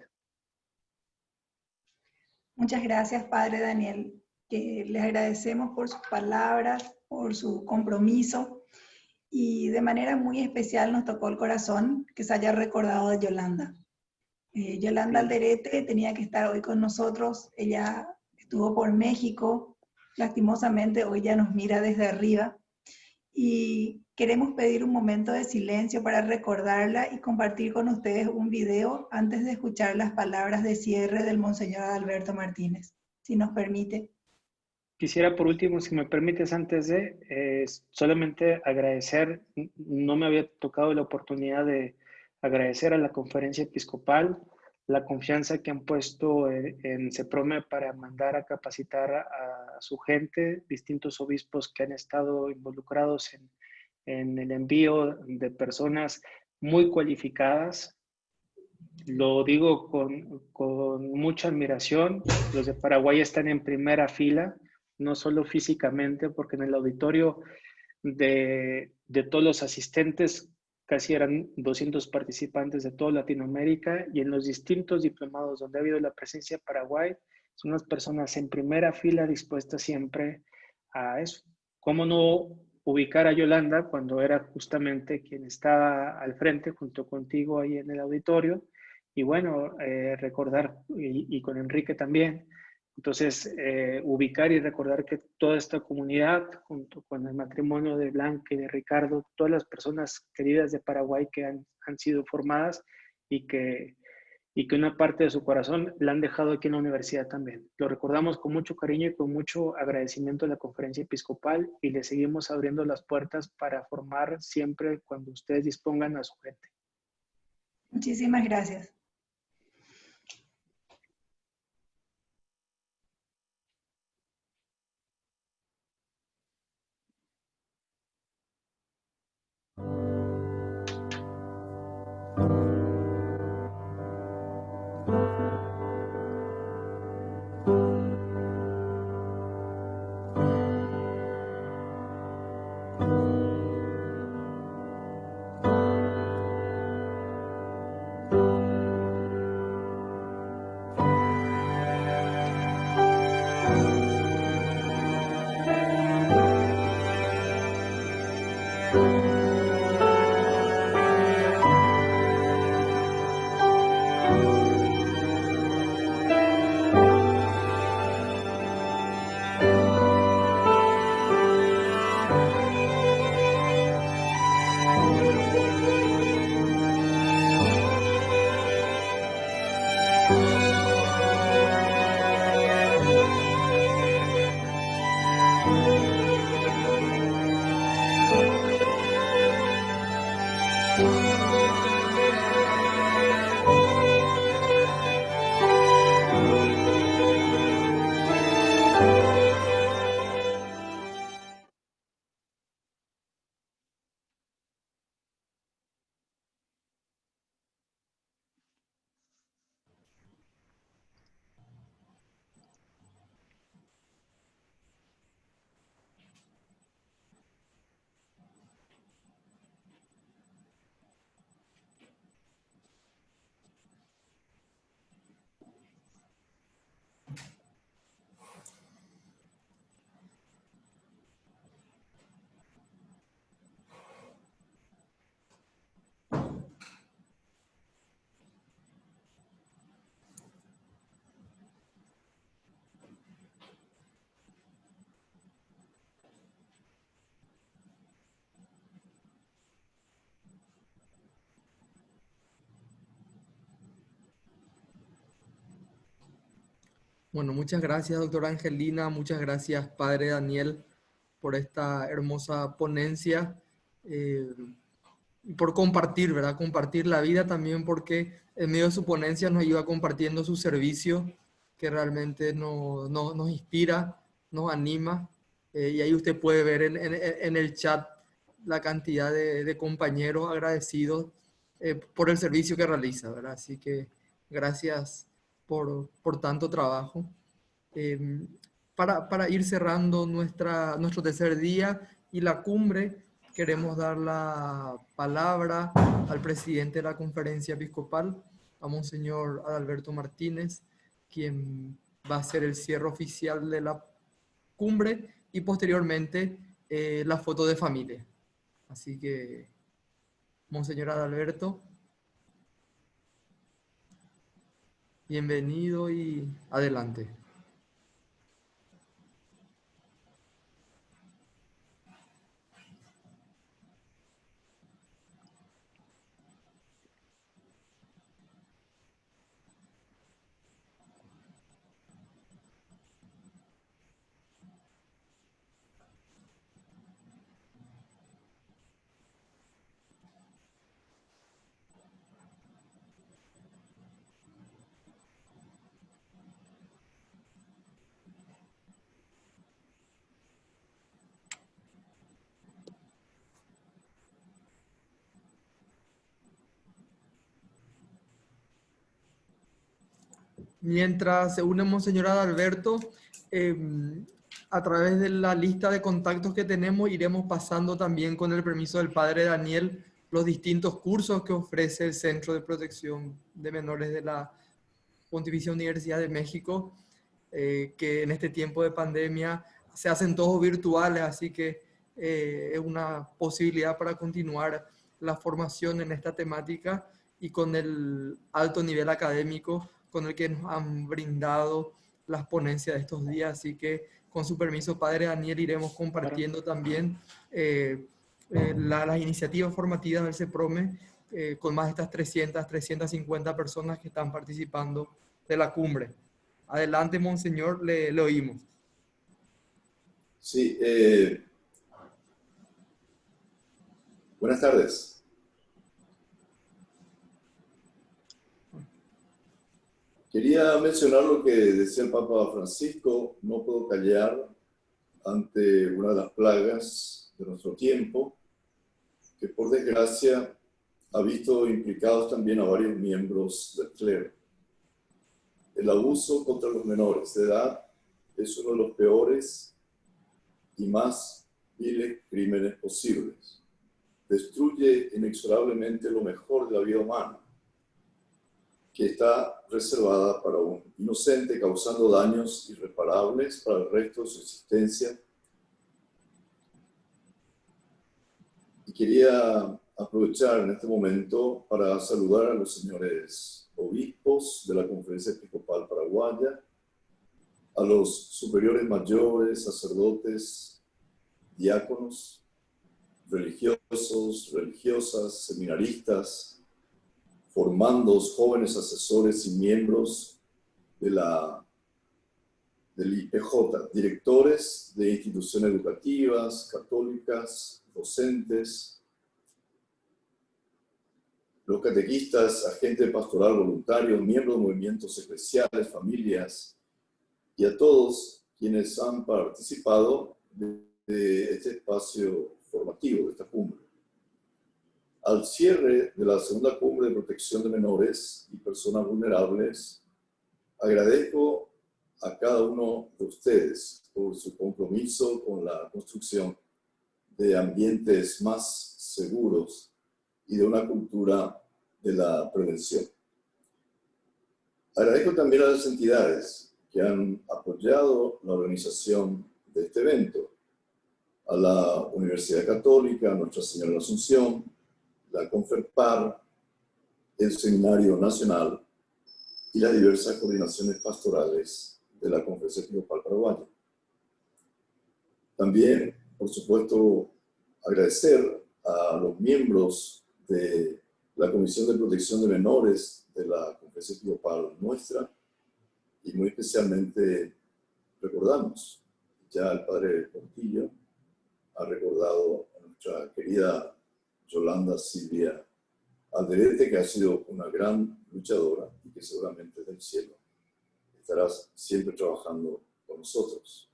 Muchas gracias, Padre Daniel. Les agradecemos por sus palabras, por su compromiso y de manera muy especial nos tocó el corazón que se haya recordado de Yolanda. Yolanda Alderete tenía que estar hoy con nosotros. Ella estuvo por México. Lastimosamente hoy ya nos mira desde arriba. Y queremos pedir un momento de silencio para recordarla y compartir con ustedes un video antes de escuchar las palabras de cierre del Monseñor Adalberto Martínez, si nos permite. Quisiera por último, si me permites, antes de solamente agradecer, no me había tocado la oportunidad de agradecer a la Conferencia Episcopal la confianza que han puesto en CEPROME para mandar a capacitar a su gente, distintos obispos que han estado involucrados en el envío de personas muy cualificadas. Lo digo con mucha admiración. Los de Paraguay están en primera fila, no solo físicamente, porque en el auditorio de todos los asistentes, casi eran 200 participantes de toda Latinoamérica, y en los distintos diplomados donde ha habido la presencia de Paraguay, son unas personas en primera fila dispuestas siempre a eso. ¿Cómo no ubicar a Yolanda cuando era justamente quien estaba al frente junto contigo ahí en el auditorio? Y bueno, recordar, y con Enrique también, entonces, ubicar y recordar que toda esta comunidad, junto con el matrimonio de Blanca y de Ricardo, todas las personas queridas de Paraguay que han sido formadas y que una parte de su corazón la han dejado aquí en la universidad también. Lo recordamos con mucho cariño y con mucho agradecimiento a la Conferencia Episcopal y le seguimos abriendo las puertas para formar siempre cuando ustedes dispongan a su gente. Muchísimas gracias. Bueno, muchas gracias, doctora Angelina, muchas gracias, padre Daniel, por esta hermosa ponencia y por compartir, ¿verdad? Compartir la vida también, porque en medio de su ponencia nos iba compartiendo su servicio, que realmente nos inspira, nos anima, y ahí usted puede ver en el chat la cantidad de compañeros agradecidos por el servicio que realiza, ¿verdad? Así que gracias por tanto trabajo. Eh, para ir cerrando nuestro tercer día y la cumbre, queremos dar la palabra al presidente de la conferencia episcopal, a Monseñor Adalberto Martínez, quien va a hacer el cierre oficial de la cumbre y posteriormente la foto de familia. Así que, Monseñor Adalberto, bienvenido y adelante. Mientras se une Monseñor Adalberto, a través de la lista de contactos que tenemos, iremos pasando también con el permiso del Padre Daniel los distintos cursos que ofrece el Centro de Protección de Menores de la Pontificia Universidad de México, que en este tiempo de pandemia se hacen todos virtuales, así que es una posibilidad para continuar la formación en esta temática y con el alto nivel académico con el que nos han brindado las ponencias de estos días. Así que, con su permiso, Padre Daniel, iremos compartiendo también las iniciativas formativas del CEPROME con más de estas 350 personas que están participando de la cumbre. Adelante, Monseñor, le oímos. Sí, buenas tardes. Quería mencionar lo que decía el Papa Francisco: no puedo callar ante una de las plagas de nuestro tiempo, que por desgracia ha visto implicados también a varios miembros del clero. El abuso contra los menores de edad es uno de los peores y más viles crímenes posibles. Destruye inexorablemente lo mejor de la vida humana, que está reservada para un inocente, causando daños irreparables para el resto de su existencia. Y quería aprovechar en este momento para saludar a los señores obispos de la Conferencia Episcopal Paraguaya, a los superiores mayores, sacerdotes, diáconos, religiosos, religiosas, seminaristas, formandos, jóvenes asesores y miembros del IPJ, directores de instituciones educativas, católicas, docentes, los catequistas, agentes pastoral voluntarios, miembros de movimientos eclesiales, familias, y a todos quienes han participado de este espacio formativo, de esta cumbre. Al cierre de la segunda cumbre de protección de menores y personas vulnerables, agradezco a cada uno de ustedes por su compromiso con la construcción de ambientes más seguros y de una cultura de la prevención. Agradezco también a las entidades que han apoyado la organización de este evento, a la Universidad Católica, a Nuestra Señora de la Asunción, la Conferpar, el Seminario Nacional y las diversas coordinaciones pastorales de la Conferencia Episcopal Paraguaya. También, por supuesto, agradecer a los miembros de la Comisión de Protección de Menores de la Conferencia Episcopal nuestra, y muy especialmente recordamos, ya el padre Portillo ha recordado a nuestra querida Yolanda Silvia Alderete, que ha sido una gran luchadora y que seguramente del cielo estarás siempre trabajando con nosotros.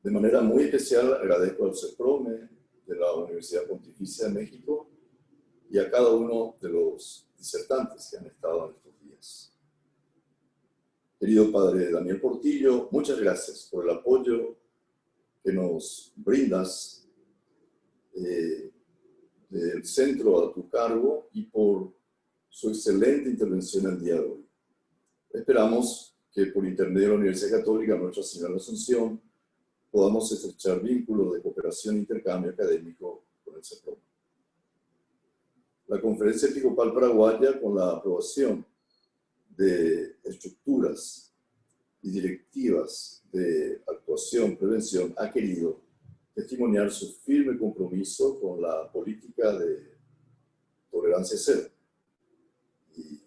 De manera muy especial agradezco al CEPROME de la Universidad Pontificia de México y a cada uno de los disertantes que han estado en estos días. Querido padre Daniel Portillo, muchas gracias por el apoyo que nos brindas del centro a tu cargo y por su excelente intervención el día de hoy. Esperamos que por intermedio de la Universidad Católica Nuestra Señora de la Asunción podamos estrechar vínculos de cooperación e intercambio académico con el CEPROM. La Conferencia Episcopal Paraguaya, con la aprobación de estructuras y directivas de actuación, prevención, ha querido testimoniar su firme compromiso con la política de tolerancia cero. Y,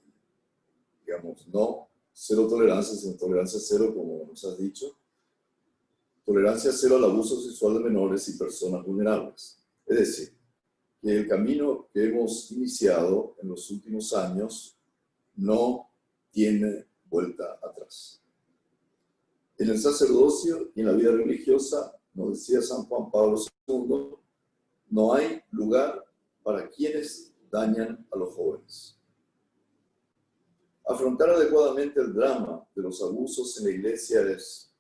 digamos, no cero tolerancia, sino tolerancia cero, como nos has dicho. Tolerancia cero al abuso sexual de menores y personas vulnerables. Es decir, que el camino que hemos iniciado en los últimos años no tiene vuelta atrás. En el sacerdocio y en la vida religiosa, nos decía San Juan Pablo II, no hay lugar para quienes dañan a los jóvenes. Afrontar adecuadamente el drama de los abusos en la Iglesia es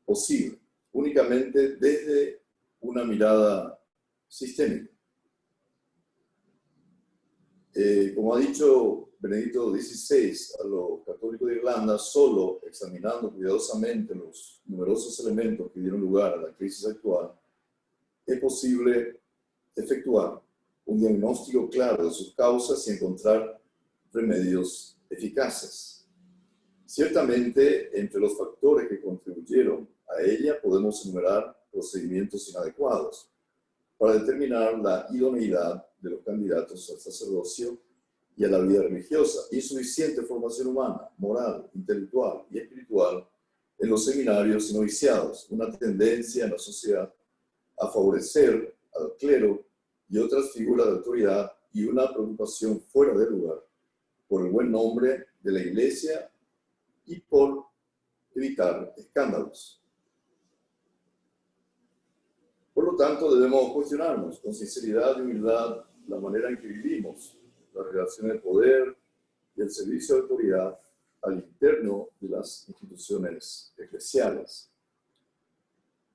posible únicamente desde una mirada sistémica. Como ha dicho Benedicto XVI a los católicos de Irlanda, solo examinando cuidadosamente los numerosos elementos que dieron lugar a la crisis actual, es posible efectuar un diagnóstico claro de sus causas y encontrar remedios eficaces. Ciertamente, entre los factores que contribuyeron a ella podemos enumerar procedimientos inadecuados para determinar la idoneidad de los candidatos al sacerdocio y a la vida religiosa, insuficiente formación humana, moral, intelectual y espiritual en los seminarios y noviciados, una tendencia en la sociedad a favorecer al clero y otras figuras de autoridad y una preocupación fuera de lugar por el buen nombre de la Iglesia y por evitar escándalos. Por lo tanto, debemos cuestionarnos con sinceridad y humildad la manera en que vivimos la relación de poder y el servicio de autoridad al interno de las instituciones eclesiales.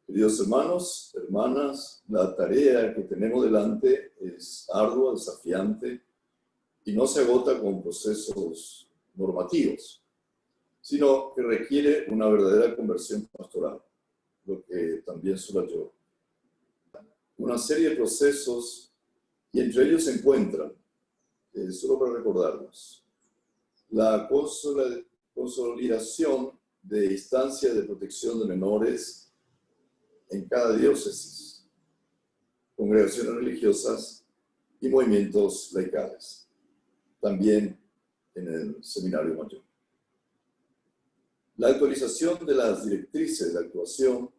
Queridos hermanos, hermanas, la tarea que tenemos delante es ardua, desafiante y no se agota con procesos normativos, sino que requiere una verdadera conversión pastoral, lo que también subrayo. Una serie de procesos y entre ellos se encuentran, solo para recordarnos, la consolidación de instancias de protección de menores en cada diócesis, congregaciones religiosas y movimientos laicales, también en el Seminario Mayor. La actualización de las directrices de actuación,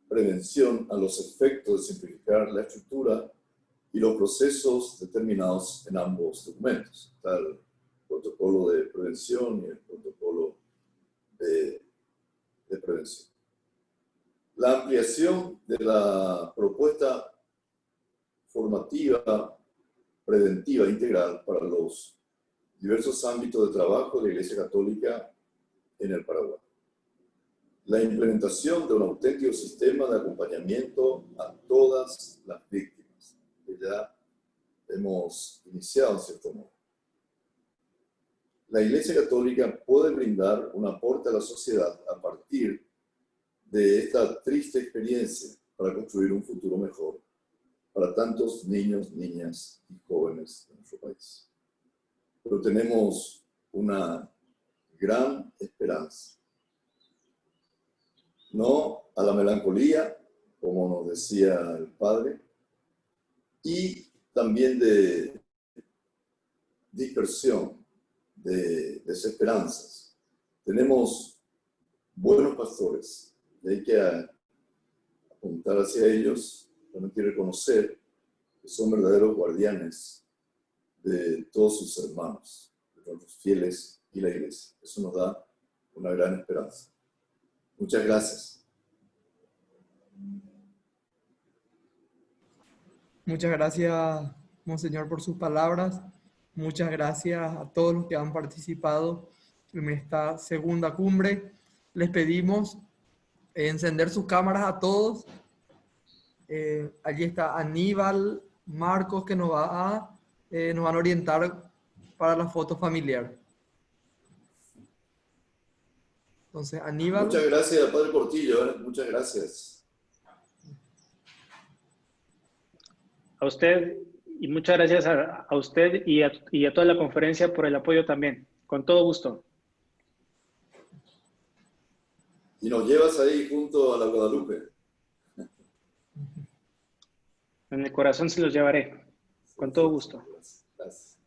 prevención a los efectos de simplificar la estructura y los procesos determinados en ambos documentos. Está el protocolo de prevención y el protocolo de prevención. La ampliación de la propuesta formativa, preventiva, integral para los diversos ámbitos de trabajo de la Iglesia Católica en el Paraguay. La implementación de un auténtico sistema de acompañamiento a todas las víctimas, que ya hemos iniciado en cierto modo. La Iglesia Católica puede brindar un aporte a la sociedad a partir de esta triste experiencia para construir un futuro mejor para tantos niños, niñas y jóvenes de nuestro país. Pero tenemos una gran esperanza. No a la melancolía, como nos decía el Padre, y también de dispersión, de desesperanzas. tenemos buenos pastores y hay que apuntar hacia ellos, realmente reconocer que son verdaderos guardianes de todos sus hermanos, de los fieles y la iglesia. Eso nos da una gran esperanza. Muchas gracias. Muchas gracias, Monseñor, por sus palabras. Muchas gracias a todos los que han participado en esta segunda cumbre. Les pedimos encender sus cámaras a todos. Allí está Aníbal, Marcos, que nos van a orientar para la foto familiar. Entonces, Aníbal. Muchas gracias, Padre Portillo. Muchas gracias. A usted, y muchas gracias a usted y a toda la conferencia por el apoyo también. Con todo gusto. Y nos llevas ahí junto a la Guadalupe. En el corazón se los llevaré. Con todo gusto. Gracias.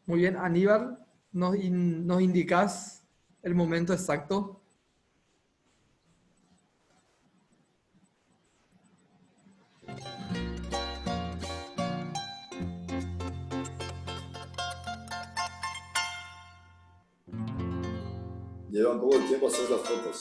Muy bien, Aníbal, nos indicas el momento exacto. Lleva un poco de tiempo hacer las fotos.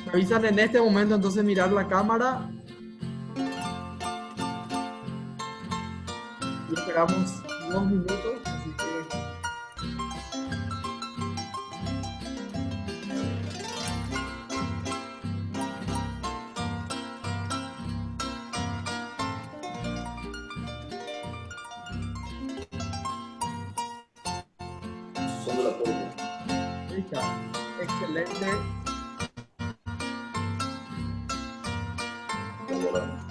Me avisan en este momento, entonces mirar la cámara. Y esperamos 2 minutos, así que... Son de la foto. Ahí está. Excelente. Colaborando.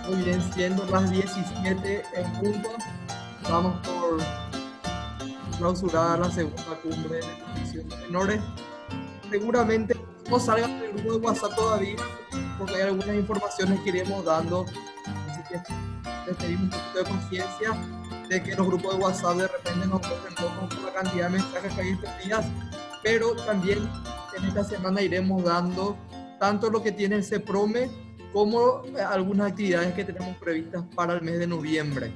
Muy bien, siendo las 17 en punto, vamos por clausurada la segunda cumbre de condiciones menores. Seguramente no salgan del grupo de WhatsApp todavía, porque hay algunas informaciones que iremos dando, así que les pedimos un poquito de conciencia de que los grupos de WhatsApp de repente nos tocan por la cantidad de mensajes que hay estos días, pero también en esta semana iremos dando tanto lo que tiene el CEPROME como algunas actividades que tenemos previstas para el mes de noviembre.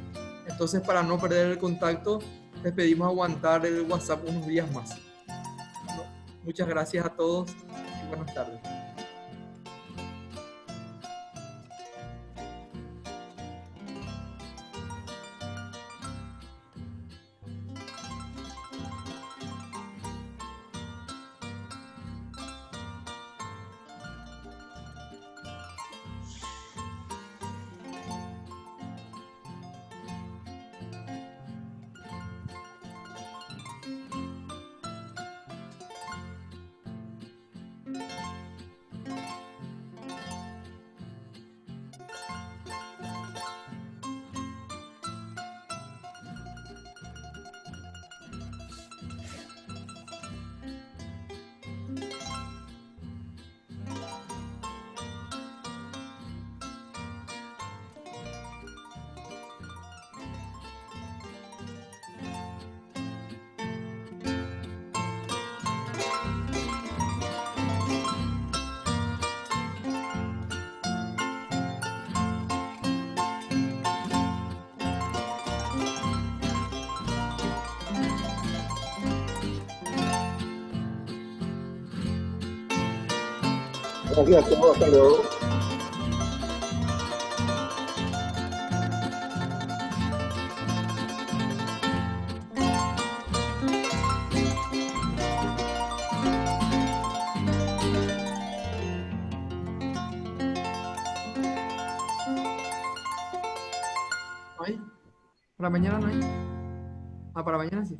Entonces, para no perder el contacto, les pedimos aguantar el WhatsApp unos días más. Muchas gracias a todos y buenas tardes. Gracias a todos, hasta luego. ¿No hay? ¿Para mañana no hay? Ah, para mañana sí.